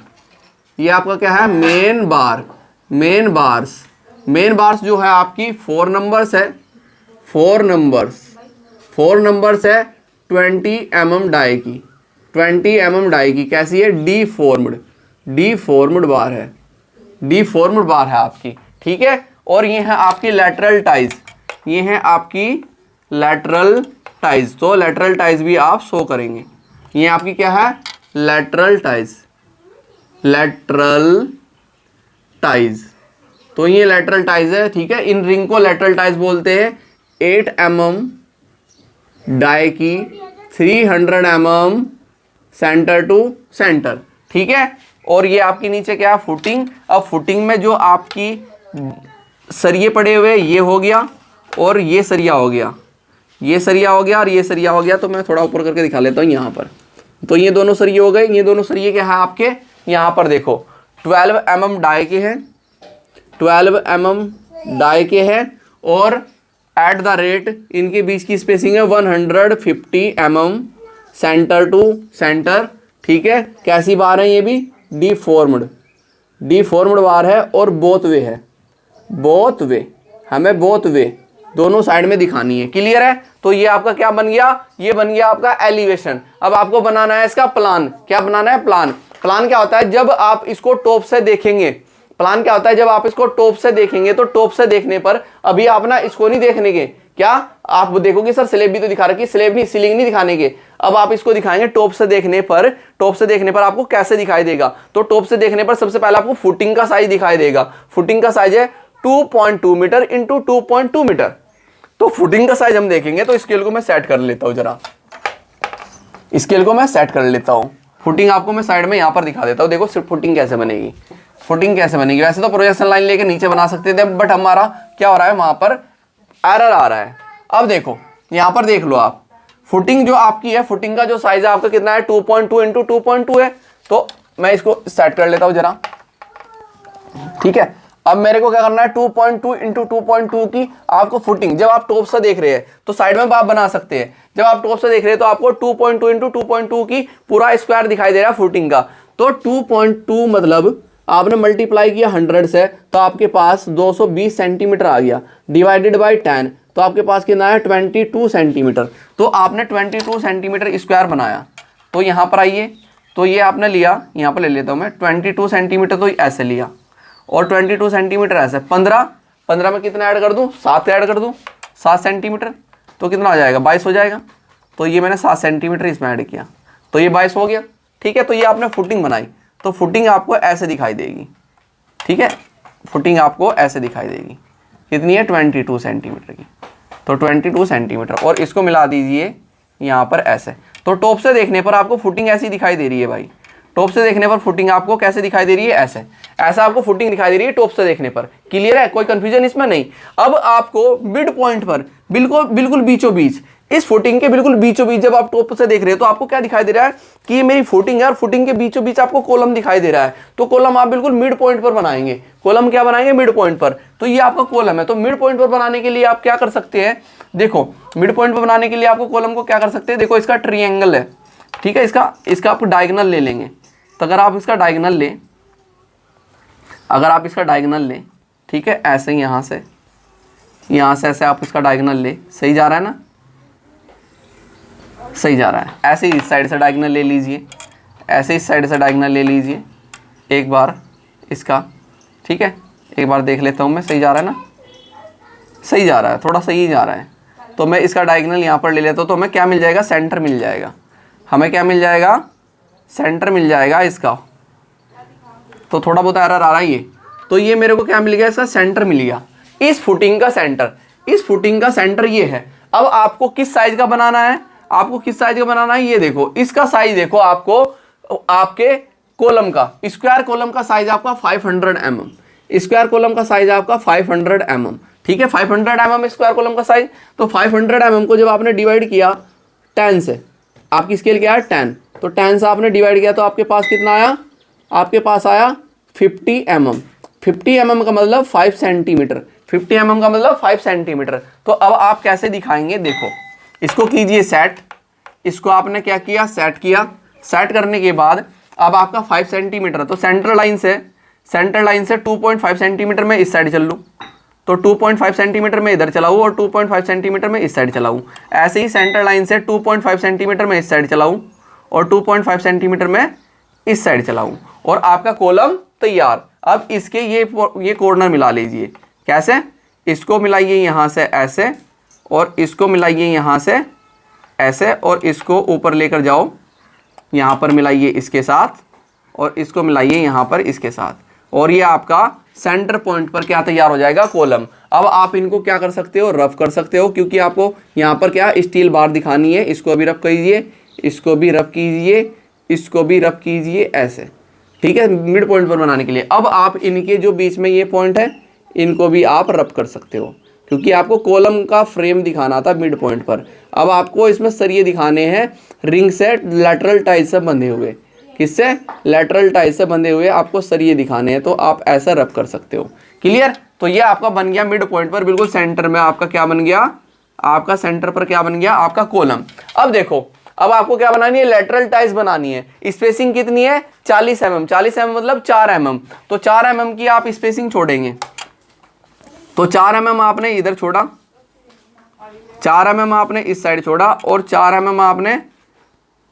[SPEAKER 1] ये आपका क्या है, मेन बार, मेन बार्स। मेन बार्स जो है आपकी 4 नंबर्स है, 4 नंबर्स है 20 mm डाई की, 20 mm डाई की। कैसी है, डीफॉर्म्ड बार है, डीफॉर्म्ड बार है आपकी। ठीक है, और ये है आपकी लेटरल टाइज, ये है आपकी लेटरल टाइज। तो लेटरल टाइज भी आप शो करेंगे। ये आपकी क्या है, लेटरल टाइज, लेटरल टाइज। तो ये लेटरल टाइज है। ठीक है, इन रिंग को लेटरल टाइज बोलते हैं। 8 mm डाई की, 300 mm सेंटर टू सेंटर। ठीक है, और ये आपकी नीचे क्या है, फुटिंग। अब फुटिंग में जो आपकी सरिये पड़े हुए, ये हो गया और ये सरिया हो गया, ये सरिया हो गया और ये सरिया हो गया। तो मैं थोड़ा ऊपर करके दिखा लेता हूँ यहाँ पर। तो ये दोनों सरिये हो गए। ये दोनों सरिये क्या है आपके, यहाँ पर देखो 12 mm डाई के हैं, 12 mm डाई के हैं, और एट द रेट इनके बीच की स्पेसिंग है 150 mm सेंटर टू सेंटर। ठीक है, कैसी बार है, ये भी डीफॉर्म्ड बार है, और बोथ वे है, बोथ वे, हमें बोथ वे दोनों साइड में दिखानी है। क्लियर है? तो ये आपका क्या बन गया, ये बन गया आपका एलिवेशन। अब आपको बनाना है इसका प्लान। क्या बनाना है, प्लान। प्लान क्या होता है, जब आप इसको टॉप से देखेंगे, प्लान क्या होता है, जब आप इसको टॉप से देखेंगे, तो टॉप से देखने पर अभी आप ना इसको नहीं देखने के, क्या आप देखोगे सर स्लेब भी तो दिखा रखी है, स्लेब नहीं, सीलिंग नहीं दिखाने के। अब आप इसको दिखाएंगे टॉप से देखने पर। टॉप से देखने पर आपको कैसे दिखाई देगा, तो टॉप से देखने पर सबसे पहले आपको फुटिंग का साइज दिखाई देगा। फुटिंग का साइज है 2.2 मीटर इंटू 2.2 मीटर। तो फुटिंग का साइज हम देखेंगे। तो स्केल को मैं सेट कर लेता हूं, जरा स्केल को मैं सेट कर लेता हूं। फुटिंग आपको मैं साइड में यहां पर दिखा देता हूं। देखो फुटिंग कैसे बनेगी, फुटिंग कैसे बनेगी। वैसे तो प्रोजेक्शन लाइन लेके नीचे बना सकते थे, बट हमारा क्या हो रहा है, वहां पर एरर आ रहा है। अब देखो यहां पर देख लो आप, फुटिंग जो आपकी है, फुटिंग का जो साइज है आपका कितना है, 2.2 इंटू 2.2 है। तो मैं इसको सेट कर लेता हूं जरा। ठीक है, अब मेरे को क्या करना है, 2.2 इंटू 2.2 की आपको फुटिंग, जब आप टॉप से देख रहे हैं तो साइड में आप बना सकते हैं। जब आप टॉप से देख रहे हैं तो आपको 2.2 इंटू 2.2 की पूरा स्क्वायर दिखाई दे रहा है फुटिंग का। तो 2.2 मतलब आपने मल्टीप्लाई किया 100 से, तो आपके पास 220 सेंटीमीटर आ गया, डिवाइडेड बाई 10, तो आपके पास कितना है, 22 सेंटीमीटर। तो आपने 22 सेंटीमीटर स्क्वायर बनाया। तो यहाँ पर आइए, तो ये आपने लिया, यहाँ पर ले लेता हूँ मैं 22 सेंटीमीटर, तो ऐसे लिया, और 22 सेंटीमीटर ऐसे 15 में कितना ऐड कर दूं, 7 ऐड कर दूं, 7 सेंटीमीटर। तो कितना हो जाएगा, 22 हो जाएगा। तो ये मैंने 7 सेंटीमीटर इसमें ऐड किया, तो ये 22 हो गया। ठीक है, तो ये आपने फुटिंग बनाई, तो फुटिंग आपको ऐसे दिखाई देगी। ठीक है, फुटिंग आपको ऐसे दिखाई देगी, कितनी है, 22 सेंटीमीटर की। तो 22 सेंटीमीटर, और इसको मिला दीजिए यहाँ पर ऐसे। तो टॉप से देखने पर आपको फुटिंग ऐसी दिखाई दे रही है भाई। टॉप से देखने पर फुटिंग आपको कैसे दिखाई दे रही है, ऐसे, ऐसा आपको फुटिंग दिखाई दे रही है टॉप से देखने पर। क्लियर है, कोई कंफ्यूजन इसमें नहीं। अब आपको मिड पॉइंट पर बिल्कुल बीचों बीच इस फुटिंग के बिल्कुल बीचों बीच जब आप टॉप से देख रहे हो तो आपको क्या दिखाई दे रहा है कि ये मेरी फुटिंग है और फुटिंग के बीचों बीच आपको कॉलम दिखाई दे रहा है। तो कॉलम आप बिल्कुल मिड पॉइंट पर बनाएंगे। कॉलम क्या बनाएंगे? मिड पॉइंट पर। तो ये आपका कॉलम है। तो मिड पॉइंट पर बनाने के लिए आप क्या कर सकते हैं? देखो, मिड पॉइंट पर बनाने के लिए आपको कॉलम को क्या कर सकते हैं? देखो, इसका ट्रायंगल है, ठीक है, इसका आप डायगोनल ले लेंगे। तो अगर आप इसका डायगोनल लें, ठीक है, ऐसे ही यहाँ से ऐसे आप इसका डायगोनल ले, सही जा रहा है ना? सही जा रहा है। ऐसे ही इस साइड से डायगोनल ले लीजिए, ऐसे इस साइड से डायगोनल ले लीजिए एक बार इसका, ठीक है। एक बार देख लेता हूँ मैं, सही जा रहा है ना? सही जा रहा है, थोड़ा सही जा रहा है। तो मैं इसका डायगोनल यहाँ पर ले लेता हूँ, तो हमें क्या मिल जाएगा? सेंटर मिल जाएगा। हमें क्या मिल जाएगा? सेंटर मिल जाएगा इसका। तो थोड़ा बहुत एरर आ रहा है ये। तो ये मेरे को क्या मिल गया? इसका सेंटर मिल गया। इस फुटिंग का सेंटर ये है। अब आपको किस साइज का बनाना है? ये देखो, इसका साइज देखो, आपको आपके कॉलम का, स्क्वायर कॉलम का साइज आपका 500 mm। स्क्वायर कॉलम का साइज आपका 500 mm, ठीक है, 500 mm स्क्वायर कॉलम का साइज। तो 500 mm को जब आपने डिवाइड किया 10 से, आपकी स्केल क्या है? 10। तो 10 से आपने डिवाइड किया तो आपके पास कितना आया? आपके पास आया 50 mm। 50 mm का मतलब 5 सेंटीमीटर। 50 mm का मतलब 5 सेंटीमीटर। तो अब आप कैसे दिखाएंगे? देखो, इसको कीजिए सेट। इसको आपने क्या किया? सेट किया। सेट करने के बाद अब आपका 5 सेंटीमीटर। तो सेंटर लाइन से 2.5 सेंटीमीटर में इस साइड चल लूँ, तो 2.5 सेंटीमीटर में इधर चलाऊँ और 2.5 सेंटीमीटर में इस साइड चलाऊँ। ऐसे ही सेंटर लाइन से 2.5 सेंटीमीटर में इस साइड चलाऊँ और 2.5 सेंटीमीटर में इस साइड चलाऊँ, और आपका कॉलम तैयार। अब इसके ये कॉर्नर मिला लीजिए। कैसे? इसको मिलाइए यहाँ से ऐसे, और इसको मिलाइए यहाँ से ऐसे, और इसको ऊपर लेकर जाओ, यहाँ पर मिलाइए इसके साथ, और इसको मिलाइए यहाँ पर इसके साथ, और ये आपका सेंटर पॉइंट पर क्या तैयार हो जाएगा? कॉलम। अब आप इनको क्या कर सकते हो? रफ कर सकते हो, क्योंकि आपको यहाँ पर क्या स्टील बार दिखानी है। इसको भी रफ कीजिए, इसको भी रफ कीजिए, इसको भी रफ कीजिए, ऐसे, ठीक है, मिड पॉइंट पर बनाने के लिए। अब आप इनके जो बीच में ये पॉइंट है, इनको भी आप रफ कर सकते हो, क्योंकि आपको कॉलम का फ्रेम दिखाना था मिड पॉइंट पर। अब आपको इसमें सरिये दिखाने हैं रिंग से लैटरल टाई से बंधे हुए। किससे? लैटरल टाई से बंधे हुए आपको सरिये दिखाने हैं, तो आप ऐसा रफ कर सकते हो। क्लियर? तो ये आपका बन गया मिड पॉइंट पर, बिल्कुल सेंटर में आपका क्या बन गया? आपका सेंटर पर क्या बन गया? आपका कॉलम। अब देखो, अब आपको क्या बनानी है? लैटरल टाइज बनानी है। स्पेसिंग कितनी है? 40 mm। 40 mm मतलब 4 mm। तो 4 mm की आप स्पेसिंग छोड़ेंगे। तो 4 mm आपने इधर छोड़ा, 4 mm आपने इस साइड छोड़ा, और 4 mm आपने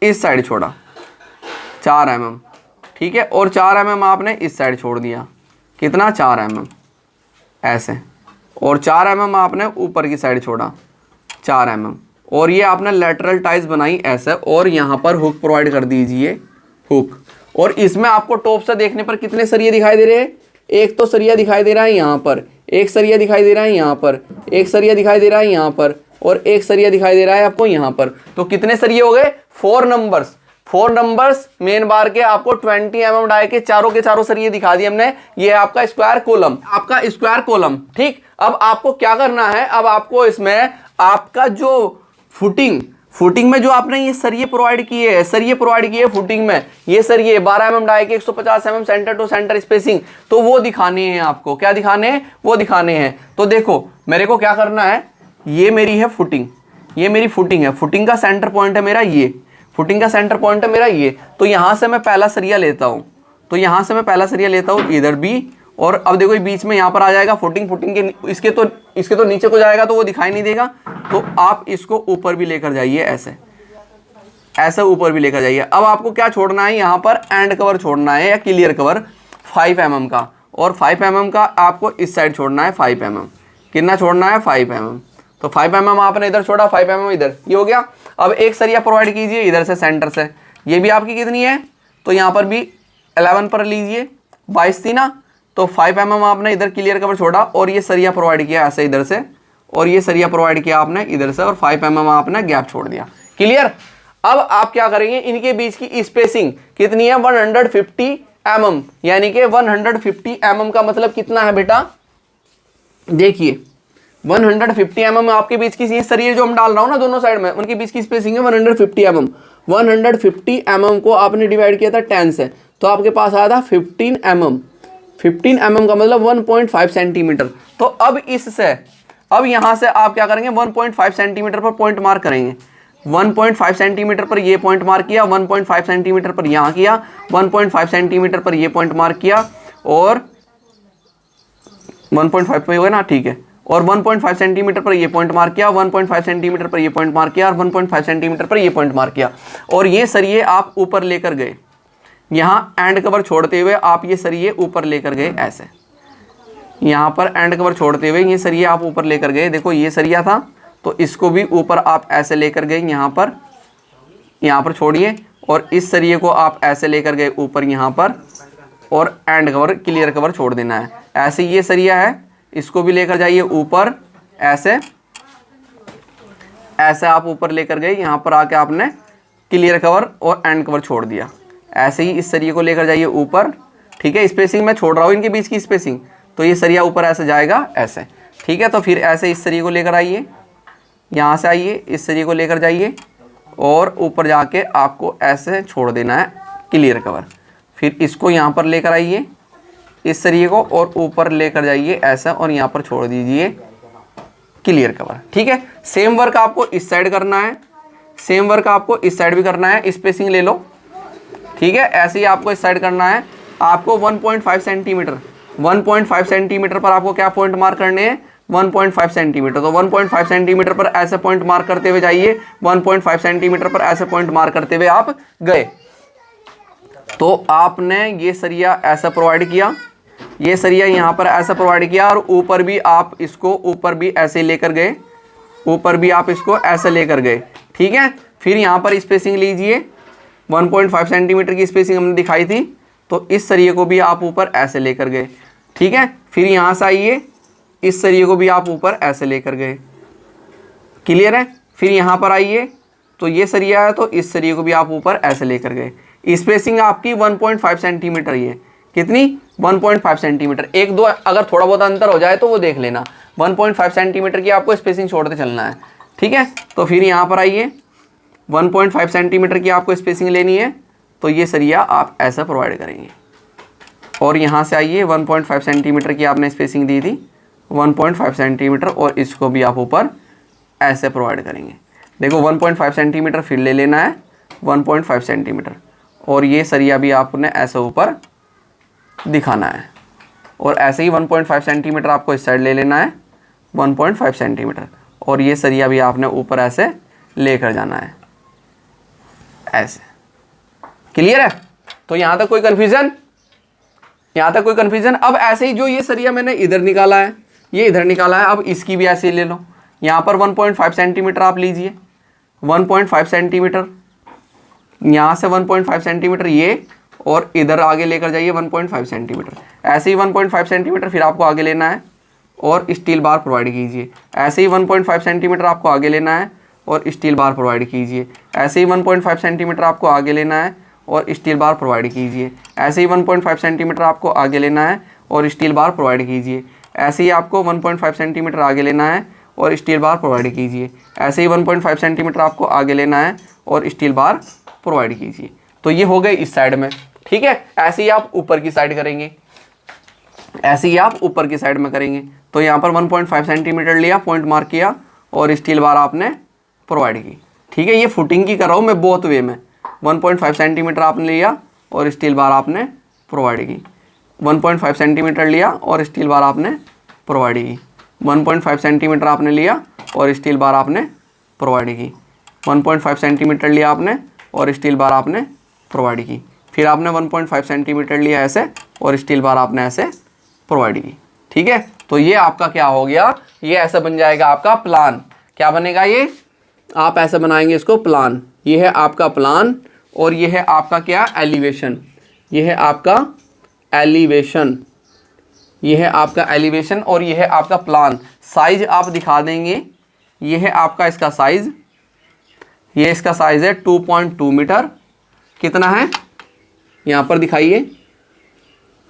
[SPEAKER 1] इस साइड छोड़ा, 4 mm, ठीक है, और 4 mm आपने इस साइड छोड़ दिया। कितना? 4 mm ऐसे, और 4 mm आपने ऊपर की साइड छोड़ा, 4 mm, और ये आपने लेटरल टाइज बनाई ऐसे, और यहाँ पर हुक प्रोवाइड कर दीजिए, हुक। और इसमें आपको टॉप से देखने पर कितने सरिये दिखाई दे रहे हैं? एक तो सरिया दिखाई दे रहा है यहाँ पर, एक सरिया दिखाई दे रहा है यहाँ पर, एक सरिया दिखाई दे रहा है यहाँ पर, और एक सरिया दिखाई दे रहा है आपको यहाँ पर। तो कितने सरिये हो गए? 4 नंबर्स। 4 नंबर्स मेन बार के आपको 20 mm डाई के चारों सरिये दिखा दिए हमने। ये आपका स्क्वायर कॉलम, आपका स्क्वायर कॉलम, ठीक। अब आपको क्या करना है? अब आपको इसमें आपका जो फुटिंग में जो आपने ये सरिये प्रोवाइड किए फुटिंग में, ये सरिये 12 mm डाई के 150 mm centre to centre spacing, तो वो दिखाने हैं आपको। क्या दिखाने हैं? वो दिखाने हैं। तो देखो, मेरे को क्या करना है, ये मेरी है फुटिंग, ये मेरी फुटिंग है, फुटिंग का सेंटर पॉइंट है मेरा ये, फुटिंग का सेंटर पॉइंट है मेरा ये। तो यहाँ से मैं पहला सरिया लेता हूँ, इधर भी, और अब देखो ये बीच में यहाँ पर आ जाएगा फुटिंग के, इसके तो नीचे को जाएगा तो वो दिखाई नहीं देगा। तो आप इसको ऊपर भी लेकर जाइए, ऐसे ऊपर भी लेकर जाइए। अब आपको क्या छोड़ना है? यहाँ पर एंड कवर छोड़ना है, या क्लियर कवर 5 mm का, और 5 mm का आपको इस साइड छोड़ना है 5 mm। कितना छोड़ना है? 5 mm। तो 5 mm आपने इधर छोड़ा, 5 mm इधर, ये हो गया। अब एक सरिया प्रोवाइड कीजिए इधर से सेंटर से, ये भी आपकी कितनी है? तो यहाँ पर भी 11 पर लीजिए, 22 थी ना, तो 5 mm आपने इधर क्लियर कवर छोड़ा, और ये सरिया प्रोवाइड किया ऐसे इधर से, और ये सरिया प्रोवाइड किया आपने इधर से, और 5 mm आपने गैप छोड़ दिया। क्लियर? अब आप क्या करेंगे? इनके बीच की स्पेसिंग कितनी है? 150 mm, यानी कि 150 mm का मतलब कितना है बेटा? देखिए, 150 mm आपके बीच की ये सरिये जो हम डाल रहा हूँ ना दोनों साइड में, उनके बीच की स्पेसिंग है 150 mm। 150 mm को आपने डिवाइड किया था 10 से, तो आपके पास आया था 15 mm। 15 mm का मतलब 1.5 सेंटीमीटर। तो अब इससे, अब यहाँ से आप क्या करेंगे, 1.5 सेंटीमीटर पर पॉइंट मार्क करेंगे। 1.5 सेंटीमीटर पर ये पॉइंट मार्क किया, 1.5 सेंटीमीटर पर यहाँ किया, 1.5 सेंटीमीटर पर ये पॉइंट मार्क किया, और 1.5 पे हुआ ना, ठीक है। और 1.5 सेंटीमीटर पर ये पॉइंट मार्क किया, 1.5 सेंटीमीटर पर ये पॉइंट मार्क किया, और 1.5 सेंटीमीटर पर ये पॉइंट मार्क किया, और ये सरिये आप ऊपर लेकर गए। यहाँ एंड कवर छोड़ते हुए आप ये सरिये ऊपर लेकर गए ऐसे, यहाँ पर एंड कवर छोड़ते हुए ये सरिये आप ऊपर लेकर गए। देखो ये सरिया था, तो इसको भी ऊपर आप ऐसे लेकर गए, यहाँ पर छोड़िए, और इस सरिये को आप ऐसे लेकर गए ऊपर यहाँ पर, और एंड कवर क्लियर कवर छोड़ देना है। ऐसे ये सरिया है, इसको भी लेकर जाइए ऊपर ऐसे, ऐसे आप ऊपर लेकर गए, यहाँ पर आके आपने क्लियर कवर और एंड कवर छोड़ दिया। ऐसे ही इस सरिये को लेकर जाइए ऊपर, ठीक है। स्पेसिंग मैं छोड़ रहा हूँ इनके बीच की स्पेसिंग, तो ये सरिया ऊपर ऐसे जाएगा ऐसे, ठीक है। तो फिर ऐसे इस सरिये को लेकर आइए, यहाँ से आइए, इस सरिये को लेकर जाइए, और ऊपर जाके आपको ऐसे छोड़ देना है क्लियर कवर। फिर इसको यहाँ पर लेकर आइए, इस सरिये को, और ऊपर लेकर जाइए ऐसा, और यहाँ पर छोड़ दीजिए क्लियर कवर, ठीक है। सेम वर्क आपको इस साइड करना है, सेम वर्क आपको इस साइड भी करना है। स्पेसिंग ले लो, ठीक है। ऐसे ही आपको इस साइड करना है। आपको 1.5 सेंटीमीटर, 1.5 सेंटीमीटर पर आपको क्या पॉइंट मार्क करने हैं, 1.5 सेंटीमीटर। तो 1.5 सेंटीमीटर पर ऐसे पॉइंट मार्क करते हुए जाइए, 1.5 सेंटीमीटर पर ऐसे पॉइंट मार्क करते हुए आप गए। तो आपने ये सरिया ऐसा प्रोवाइड किया, ये सरिया यहाँ पर ऐसा प्रोवाइड किया, और ऊपर भी आप इसको ऊपर भी ऐसे लेकर गए, ऊपर भी आप इसको ऐसे लेकर गए, ठीक है। फिर यहाँ पर स्पेसिंग लीजिए, 1.5 सेंटीमीटर की स्पेसिंग हमने दिखाई थी, तो इस सरिये को भी आप ऊपर ऐसे लेकर गए, ठीक है। फिर यहाँ से आइए, इस सरिये को भी आप ऊपर ऐसे लेकर गए, क्लियर है। फिर यहाँ पर आइए, तो ये सरिया है, तो इस सरिये को भी आप ऊपर ऐसे लेकर गए। स्पेसिंग आपकी 1.5 सेंटीमीटर, ये कितनी, 1.5 सेंटीमीटर। एक दो अगर थोड़ा बहुत अंतर हो जाए तो वो देख लेना। 1.5 सेंटीमीटर की आपको स्पेसिंग छोड़ते चलना है, ठीक है। तो फिर यहाँ पर आइए, 1.5 सेंटीमीटर की आपको स्पेसिंग लेनी है, तो ये सरिया आप ऐसा प्रोवाइड करेंगे। और यहाँ से आइए, 1.5 सेंटीमीटर की आपने स्पेसिंग दी थी, 1.5 सेंटीमीटर, और इसको भी आप ऊपर ऐसे प्रोवाइड करेंगे। देखो 1.5 सेंटीमीटर फिर ले लेना है, 1.5 सेंटीमीटर, और ये सरिया भी आपने ऐसे ऊपर दिखाना है। और ऐसे ही 1.5 सेंटीमीटर आपको इस साइड ले लेना है, 1.5 सेंटीमीटर, और ये सरिया भी आपने ऊपर ऐसे लेकर जाना है ऐसे, क्लियर है। तो यहाँ तक कोई कन्फ्यूजन, यहाँ तक कोई कन्फ्यूजन। अब ऐसे ही जो ये सरिया मैंने इधर निकाला है, ये इधर निकाला है, अब इसकी भी ऐसे ले लो। यहाँ पर 1.5 सेंटीमीटर आप लीजिए, 1.5 सेंटीमीटर, यहाँ से 1.5 सेंटीमीटर ये, और इधर आगे लेकर जाइए 1.5 सेंटीमीटर। ऐसे ही 1.5 सेंटीमीटर फिर आपको आगे लेना है, और स्टील बार प्रोवाइड कीजिए। ऐसे ही 1.5 सेंटीमीटर आपको आगे लेना है, और स्टील बार प्रोवाइड कीजिए। ऐसे ही 1.5 सेंटीमीटर आपको आगे लेना है, और स्टील बार प्रोवाइड कीजिए। ऐसे ही 1.5 सेंटीमीटर आपको आगे लेना है, और स्टील बार प्रोवाइड कीजिए। ऐसे ही आपको 1.5 सेंटीमीटर आगे लेना है, और स्टील बार प्रोवाइड कीजिए। ऐसे ही 1.5 सेंटीमीटर आपको आगे लेना है, और स्टील बार प्रोवाइड कीजिए। तो ये हो गए इस साइड में, ठीक है। ऐसे ही आप ऊपर की साइड करेंगे, ऐसे ही आप ऊपर की साइड में करेंगे। तो यहाँ पर 1.5 सेंटीमीटर लिया, पॉइंट मार्क किया, और स्टील बार आपने प्रोवाइड की, ठीक है। ये फुटिंग की कर रहा हूँ मैं बोथ वे में। 1.5 सेंटीमीटर आपने लिया, और स्टील बार आपने प्रोवाइड की। 1.5 सेंटीमीटर लिया, और स्टील बार आपने प्रोवाइड की। 1.5 सेंटीमीटर आपने लिया, और स्टील बार आपने प्रोवाइड की। 1.5 सेंटीमीटर लिया आपने, और स्टील बार आपने प्रोवाइड की। फिर आपने 1.5 सेंटीमीटर लिया ऐसे, और स्टील बार आपने ऐसे प्रोवाइड की, ठीक है। तो ये आपका क्या हो गया, ये ऐसा बन जाएगा आपका प्लान। क्या बनेगा ये, आप ऐसा बनाएंगे इसको प्लान। ये है आपका प्लान, और ये है आपका क्या, एलिवेशन। ये है आपका एलिवेशन, ये है आपका एलिवेशन, और ये है आपका प्लान। साइज आप दिखा देंगे, ये है आपका इसका साइज, ये इसका साइज है 2.2 मीटर। कितना है, यहाँ पर दिखाइए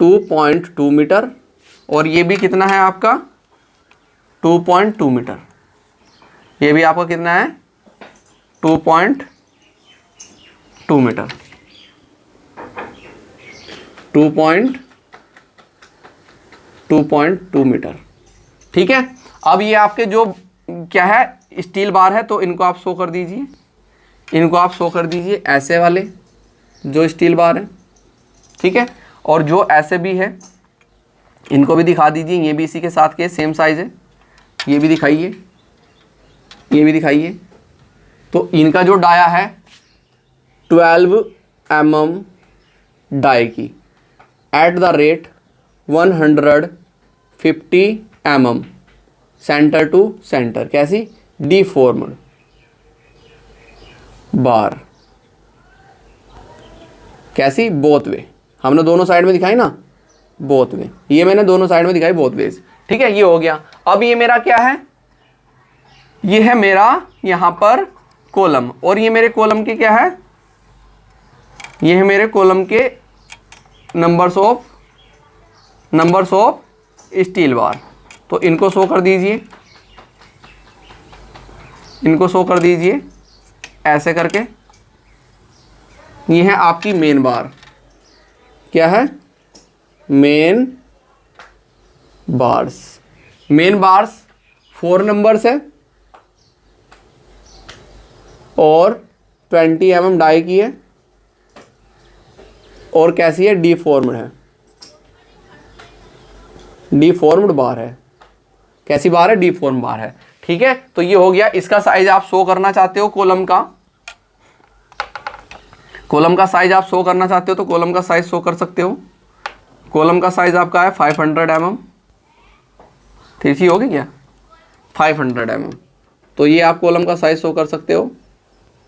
[SPEAKER 1] 2.2 मीटर। और ये भी कितना है आपका 2.2 मीटर। ये भी आपका कितना है 2.2 मीटर, 2.2 मीटर। ठीक है, अब ये आपके जो क्या है स्टील बार है, तो इनको आप शो कर दीजिए, इनको आप शो कर दीजिए ऐसे वाले जो स्टील बार है। ठीक है, और जो ऐसे भी है इनको भी दिखा दीजिए, ये भी इसी के साथ के सेम साइज है, ये भी दिखाइए, ये भी दिखाइए। तो इनका जो डाया है 12 mm डाई की at the rate 150 mm centre to centre, कैसी डीफॉर्म्ड बार, कैसी बोथ वे, हमने दोनों साइड में दिखाई ना बोथ वे, ये मैंने दोनों साइड में दिखाई बोथ वेज। ठीक है, ये हो गया। अब ये मेरा क्या है, ये है मेरा यहां पर कॉलम, और ये मेरे कॉलम के क्या है, ये है मेरे कॉलम के नंबर्स ऑफ स्टील बार। तो इनको शो कर दीजिए, इनको शो कर दीजिए ऐसे करके। ये है आपकी मेन बार, क्या है main bars. Main bars 4 numbers है और 20 mm डाई की है, और कैसी है डीफॉर्म्ड है, डीफॉर्म्ड बार है। कैसी बार है, डीफॉर्म बार है। ठीक है, तो ये हो गया। इसका साइज आप शो करना चाहते हो, कॉलम का साइज आप शो करना चाहते हो तो कॉलम का साइज शो कर सकते हो। कॉलम का साइज आपका है 500 mm, ठीक ही होगी क्या 500 mm। तो ये आप कॉलम का साइज शो कर सकते हो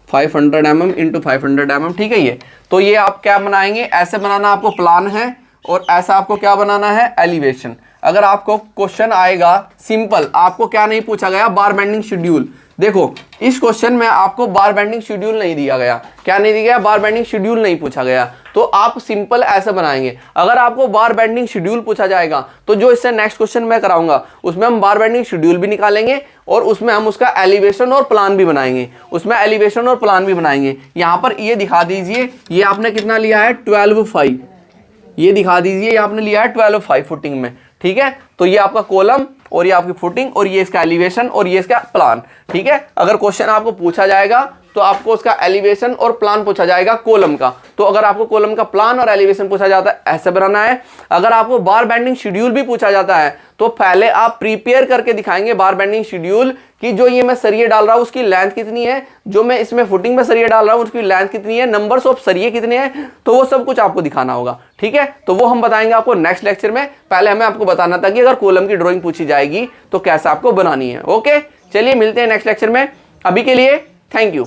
[SPEAKER 1] 500 mm इंटू 500 mm। ठीक है, ये तो ये आप क्या बनाएंगे, ऐसे बनाना आपको प्लान है, और ऐसा आपको क्या बनाना है एलिवेशन। अगर आपको क्वेश्चन आएगा सिंपल, आपको क्या नहीं पूछा गया बार बेंडिंग शेड्यूल। देखो इस क्वेश्चन में आपको बार बेंडिंग शेड्यूल नहीं दिया गया, क्या नहीं दिया गया, बार बेंडिंग शेड्यूल नहीं पूछा गया। तो आप सिंपल ऐसे बनाएंगे। अगर आपको बार बेंडिंग शेड्यूल पूछा जाएगा तो जो इससे नेक्स्ट क्वेश्चन मैं कराऊंगा उसमें हम बार बेंडिंग शेड्यूल भी निकालेंगे, और उसमें हम उसका एलिवेशन और प्लान भी बनाएंगे, उसमें एलिवेशन और प्लान भी बनाएंगे। यहाँ पर ये दिखा दीजिए, ये आपने कितना लिया है 12.5, ये दिखा दीजिए, ये आपने लिया है 12.5 फुटिंग में। ठीक है, तो ये आपका कॉलम और ये आपकी फुटिंग और ये इसका एलिवेशन और ये इसका प्लान। ठीक है, अगर क्वेश्चन आपको पूछा जाएगा तो आपको उसका एलिवेशन और प्लान पूछा जाएगा कॉलम का। तो अगर आपको कॉलम का प्लान और एलिवेशन पूछा जाता है ऐसे बनाना है। अगर आपको बार बेंडिंग शेड्यूल भी पूछा जाता है तो पहले आप प्रिपेयर करके दिखाएंगे बार बेंडिंग शेड्यूल कि जो ये मैं सरिये डाल रहा हूं उसकी लेंथ कितनी है, जो मैं इसमें फुटिंग में सरिये डाल रहा हूं उसकी लेंथ कितनी है, नंबर्स ऑफ सरिये कितने हैं, तो वो सब कुछ आपको दिखाना होगा। ठीक है, तो वो हम बताएंगे आपको नेक्स्ट लेक्चर में। पहले हमें आपको बताना था कि अगर कॉलम की ड्राइंग पूछी जाएगी तो कैसे आपको बनानी है। ओके, चलिए मिलते हैं नेक्स्ट लेक्चर में। अभी के लिए थैंक यू।